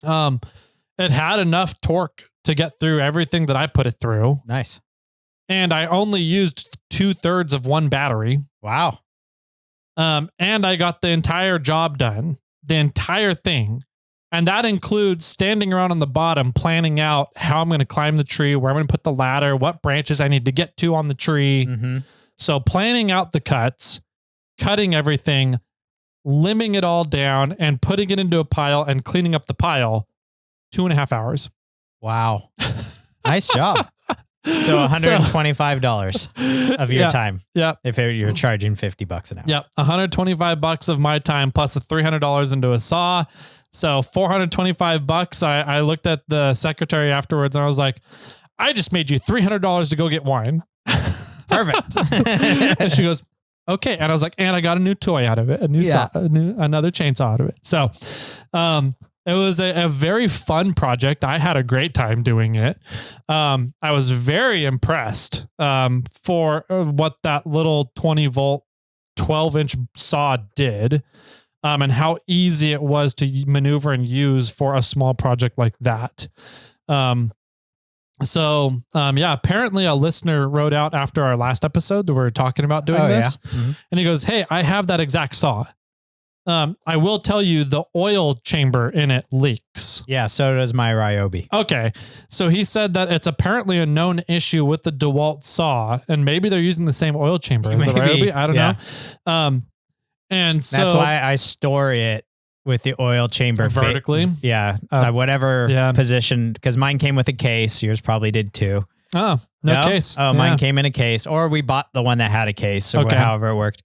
it had enough torque to get through everything that I put it through. Nice. And I only used 2/3 of one battery. Wow. And I got the entire job done, the entire thing. And that includes standing around on the bottom, planning out how I'm going to climb the tree, where I'm going to put the ladder, what branches I need to get to on the tree. Mm-hmm. So planning out the cuts, cutting everything, limbing it all down and putting it into a pile and cleaning up the pile, 2.5 hours. Wow. Nice job. So $125 of your time. Yeah. If you're charging $50 an hour. Yep. $125 of my time plus a $300 into a saw. So $425. I looked at the secretary afterwards and I was like, I just made you $300 to go get wine. Perfect. And she goes, okay. And I was like, and I got a new toy out of it, another chainsaw out of it. So, it was a very fun project. I had a great time doing it. I was very impressed, for what that little 20-volt, 12-inch saw did, and how easy it was to maneuver and use for a small project like that. Apparently a listener wrote out after our last episode that we were talking about doing this. Yeah. Mm-hmm. And he goes, hey, I have that exact saw. I will tell you the oil chamber in it leaks. Yeah. So does my Ryobi. Okay. So he said that it's apparently a known issue with the DeWalt saw, and maybe they're using the same oil chamber as the Ryobi. I don't know. And so that's why I store it with the oil chamber vertically. Whatever position, because mine came with a case. Yours probably did too. Oh, no case. Oh, mine came in a case, or we bought the one that had a case, or however it worked.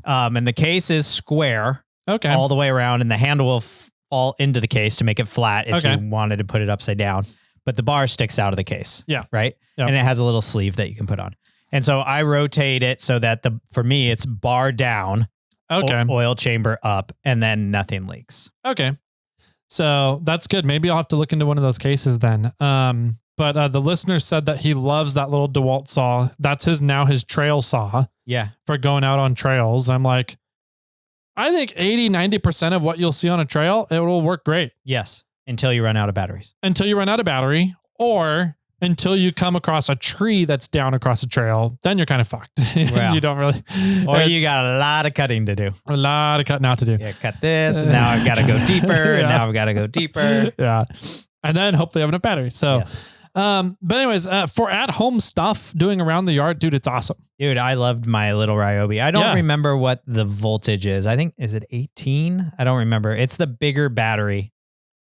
And the case is square, all the way around, and the handle will fall into the case to make it flat if you wanted to put it upside down. But the bar sticks out of the case. Yeah. Right. Yep. And it has a little sleeve that you can put on. And so I rotate it so that for me, it's bar down, oil chamber up, and then nothing leaks. Okay. So that's good. Maybe I'll have to look into one of those cases then. But the listener said that he loves that little DeWalt saw. That's his trail saw. Yeah. For going out on trails. I'm like, I think 80-90% of what you'll see on a trail, it will work great. Yes. Until you run out of batteries. Until you run out of battery, or until you come across a tree that's down across a trail, then you're kind of fucked. Well, you don't really. Or you got a lot of cutting to do. A lot of cutting out to do. Yeah, cut this, and now I've got to go deeper, and now I've got to go deeper. Yeah. And then hopefully have enough battery. So, but anyways, for at-home stuff, doing around the yard, dude, it's awesome. Dude, I loved my little Ryobi. I don't remember what the voltage is. I think, is it 18? I don't remember. It's the bigger battery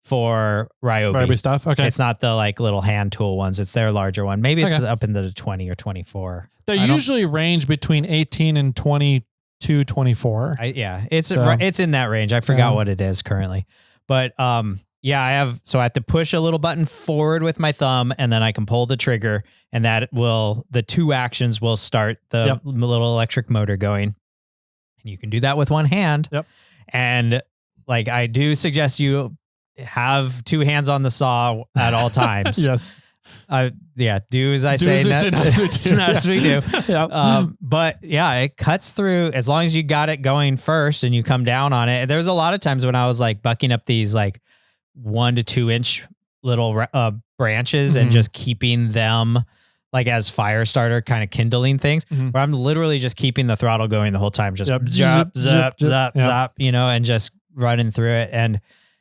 for Ryobi stuff. Okay. It's not the like little hand tool ones. It's their larger one. Maybe it's up into the 20 or 24. They usually range between 18 and 22, 24. It's in that range. I forgot what it is currently, but, I have to push a little button forward with my thumb, and then I can pull the trigger, and the two actions will start the little electric motor going. And you can do that with one hand. Yep. And like, I do suggest you have two hands on the saw at all times. Yes. Do as I say. Not as we do. But it cuts through as long as you got it going first and you come down on it. There's a lot of times when I was like bucking up these like 1 to 2 inch little branches and just keeping them like as fire starter kind of kindling things, where I'm literally just keeping the throttle going the whole time, just zap, and just running through it. And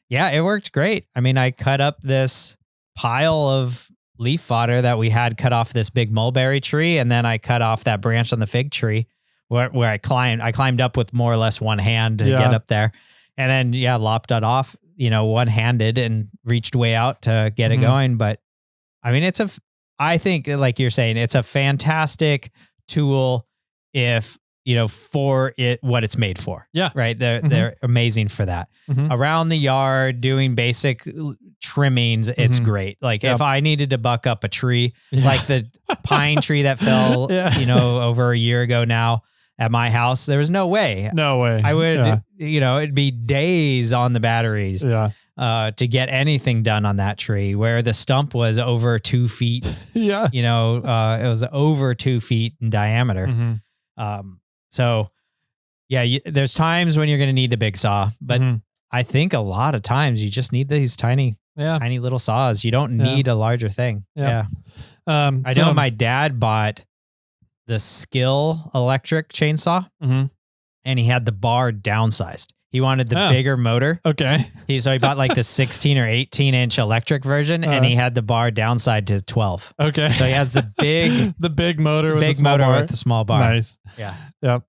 it worked great. I mean, I cut up this pile of leaf fodder that we had cut off this big mulberry tree, and then I cut off that branch on the fig tree where I climbed up with more or less one hand to get up there, and then lopped it off, one-handed, and reached way out to get it going. But I mean, I think like you're saying, it's a fantastic tool if for what it's made for. Yeah. Right. They're amazing for that. Around the yard, doing basic trimmings, it's great. Like if I needed to buck up a tree, like the pine tree that fell, over a year ago now at my house, there was no way. I would, it'd be days on the batteries to get anything done on that tree, where the stump was over 2 feet. It was over 2 feet in diameter. So there's times when you're going to need a big saw, but I think a lot of times you just need these tiny little saws. You don't need a larger thing. I know my dad bought the Skill electric chainsaw, and he had the bar downsized. He wanted the bigger motor. Okay. So he bought like the 16 or 18 inch electric version, and he had the bar downside to 12. Okay. So he has the big motor with the small bar. Nice. Yeah. Yep.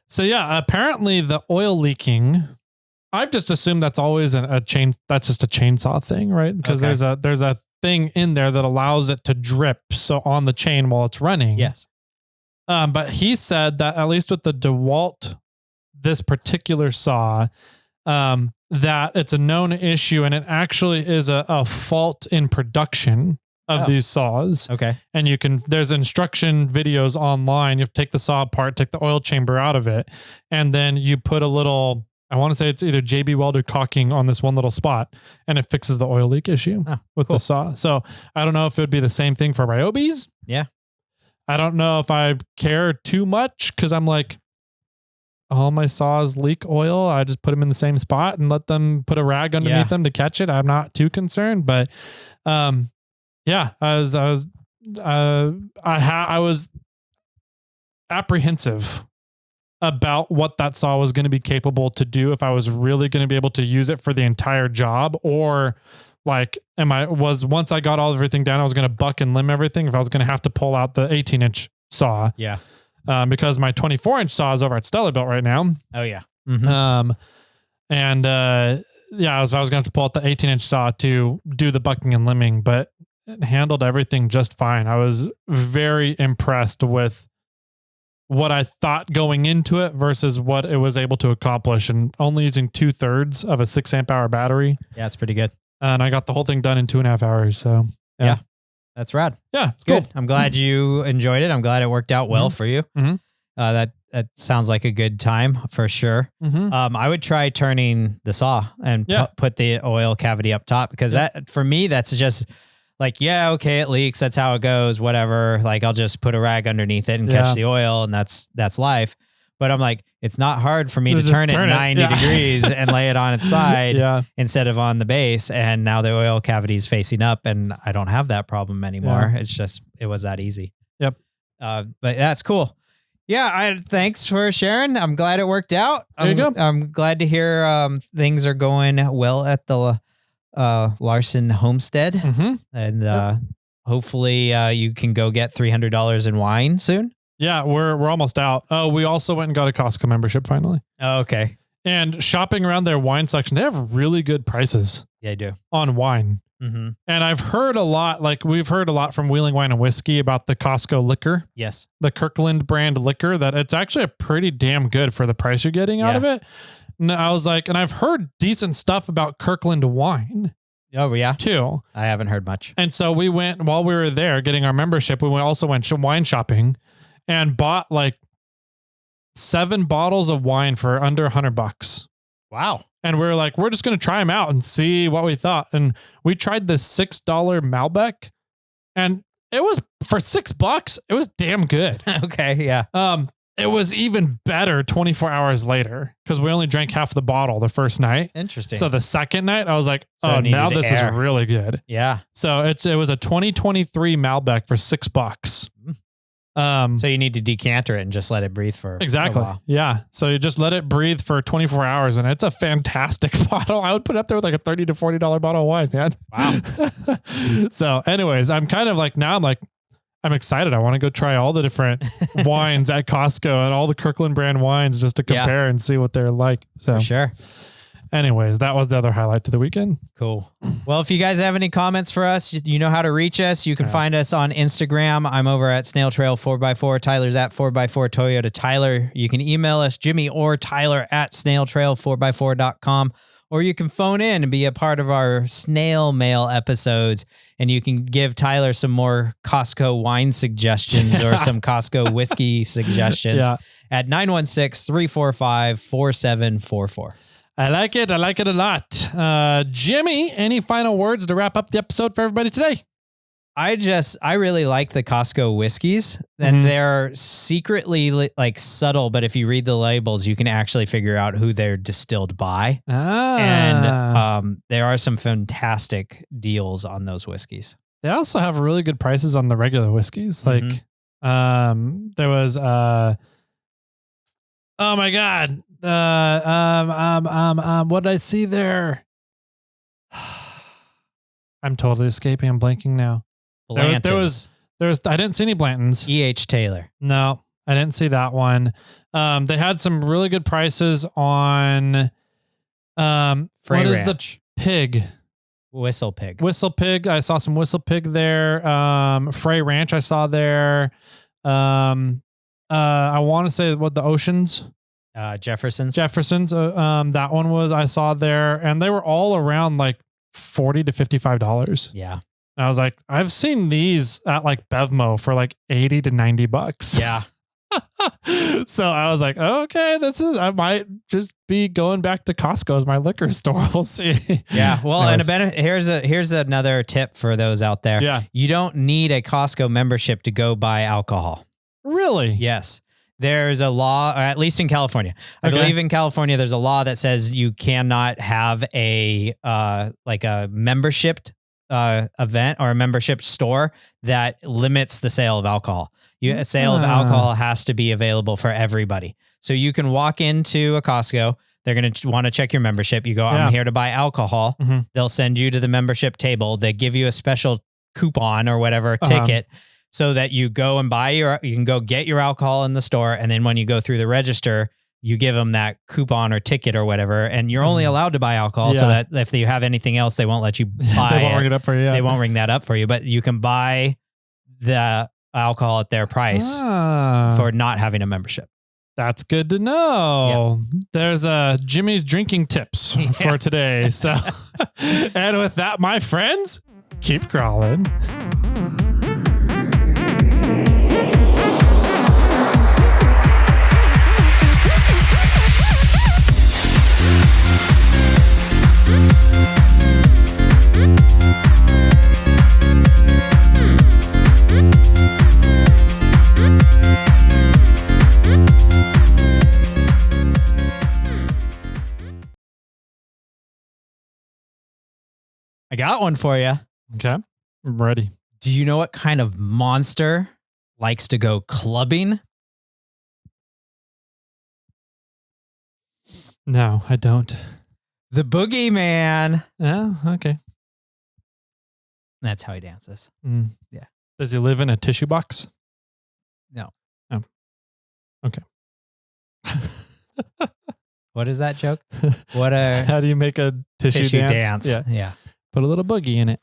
So apparently the oil leaking, I've just assumed that's always that's just a chainsaw thing, right? Because there's a thing in there that allows it to drip on the chain while it's running. Yes. But he said that at least with the DeWalt, this particular saw, that it's a known issue, and it actually is a fault in production of these saws. Okay. And there's instruction videos online. You have to take the saw apart, take the oil chamber out of it, and then you put a little, I want to say it's either JB Welder caulking on this one little spot, and it fixes the oil leak issue with the saw. So I don't know if it would be the same thing for Ryobis. Yeah. I don't know if I care too much, because I'm like, all my saws leak oil. I just put them in the same spot and let them put a rag underneath them to catch it. I'm not too concerned, but I was apprehensive about what that saw was going to be capable to do, if I was really going to be able to use it for the entire job, or like, once I got everything down, I was going to buck and limb everything, if I was going to have to pull out the 18 inch saw. Yeah. Because my 24 inch saw is over at Stellar Built right now. Oh yeah. And And I was going to have to pull out the 18-inch saw to do the bucking and limbing, but it handled everything just fine. I was very impressed with what I thought going into it versus what it was able to accomplish, and only using 2/3 of a 6 amp hour battery. Yeah, it's pretty good. And I got the whole thing done in 2.5 hours. So yeah, that's rad. Yeah, it's good. Cool. I'm glad you enjoyed it. I'm glad it worked out well for you. That sounds like a good time for sure. I would try turning the saw and put the oil cavity up top, because that, for me, that's just like, yeah, okay, it leaks. That's how it goes. Whatever. Like, I'll just put a rag underneath it and catch the oil, and that's life. But I'm like, it's not hard for me to turn it 90 degrees and lay it on its side instead of on the base. And now the oil cavity is facing up, and I don't have that problem anymore. It's just, it was that easy. Yep. But that's cool. Yeah. Thanks for sharing. I'm glad it worked out. I'm glad to hear things are going well at the Larson homestead. And hopefully you can go get $300 in wine soon. Yeah, we're almost out. Oh, we also went and got a Costco membership finally. Oh, okay. And shopping around their wine section, they have really good prices. Yeah, they do. On wine. And I've heard a lot, we've heard a lot from Wheeling Wine and Whiskey about the Costco liquor. Yes. The Kirkland brand liquor, that it's actually a pretty damn good for the price you're getting out of it. And I was like, and I've heard decent stuff about Kirkland wine. Oh, yeah. Too. I haven't heard much. And so we went, while we were there getting our membership, we also went wine shopping and bought 7 bottles of wine for under $100. Wow. And we're like, we're just going to try them out and see what we thought. And we tried the $6 Malbec, and it was, for $6, it was damn good. Okay. Yeah. It was even better 24 hours later, because we only drank half the bottle the first night. Interesting. So the second night I was like, oh, now this is really good. Yeah. So it was a 2023 Malbec for $6. So you need to decanter it and just let it breathe for a while. Yeah. So you just let it breathe for 24 hours, and it's a fantastic bottle. I would put it up there with like a $30 to $40 bottle of wine, man. Wow. So anyways, I'm kind of like, now I'm excited. I want to go try all the different wines at Costco and all the Kirkland brand wines just to compare and see what they're like. So for sure. Anyways, that was the other highlight to the weekend. Cool. Well, if you guys have any comments for us, you know how to reach us. You can find us on Instagram. I'm over at SnailTrail4x4. Tyler's at 4x4 Toyota Tyler. You can email us, Jimmy or Tyler, at SnailTrail4x4.com. Or you can phone in and be a part of our snail mail episodes, and you can give Tyler some more Costco wine suggestions or some Costco whiskey suggestions at 916-345-4744. I like it. I like it a lot. Jimmy, any final words to wrap up the episode for everybody today? I really like the Costco whiskeys, and they're secretly subtle, but if you read the labels, you can actually figure out who they're distilled by. And there are some fantastic deals on those whiskeys. They also have really good prices on the regular whiskeys. There was, oh my God. What did I see there? I'm totally escaping. I'm blanking now. There was, I didn't see any Blantons. E.H. Taylor. No, I didn't see that one. They had some really good prices on, what is the pig? Whistle Pig. Whistle Pig. I saw some Whistle Pig there. Frey Ranch I saw there. I want to say what the Oceans. Jefferson's. That one I saw there, and they were all around like $40 to $55. Yeah. And I was like, I've seen these at Bevmo for $80 to $90. Yeah. So I was like, okay, I might just be going back to Costco as my liquor store. We'll see. Yeah. Well, and here's another tip for those out there. Yeah. You don't need a Costco membership to go buy alcohol. Really? Yes. There's a law, or at least in California. I believe in California, there's a law that says you cannot have a membership event or a membership store that limits the sale of alcohol. A sale of alcohol has to be available for everybody. So you can walk into a Costco. They're going to want to check your membership. You go, I'm here to buy alcohol. They'll send you to the membership table. They give you a special coupon or whatever ticket, so that you go and you can go get your alcohol in the store. And then when you go through the register, you give them that coupon or ticket or whatever, and you're only allowed to buy alcohol so that if you have anything else, they won't let you buy They won't ring it up for you. They won't ring that up for you, but you can buy the alcohol at their price for not having a membership. That's good to know. There's Jimmy's drinking tips for today. So, and with that, my friends, keep crawling. I got one for you. Okay, I'm ready. Do you know what kind of monster likes to go clubbing? No, I don't. The boogeyman. Oh, okay. That's how he dances. Yeah. Does he live in a tissue box? No. Oh. Okay. What is that joke? How do you make a tissue dance? Yeah. Put a little boogie in it.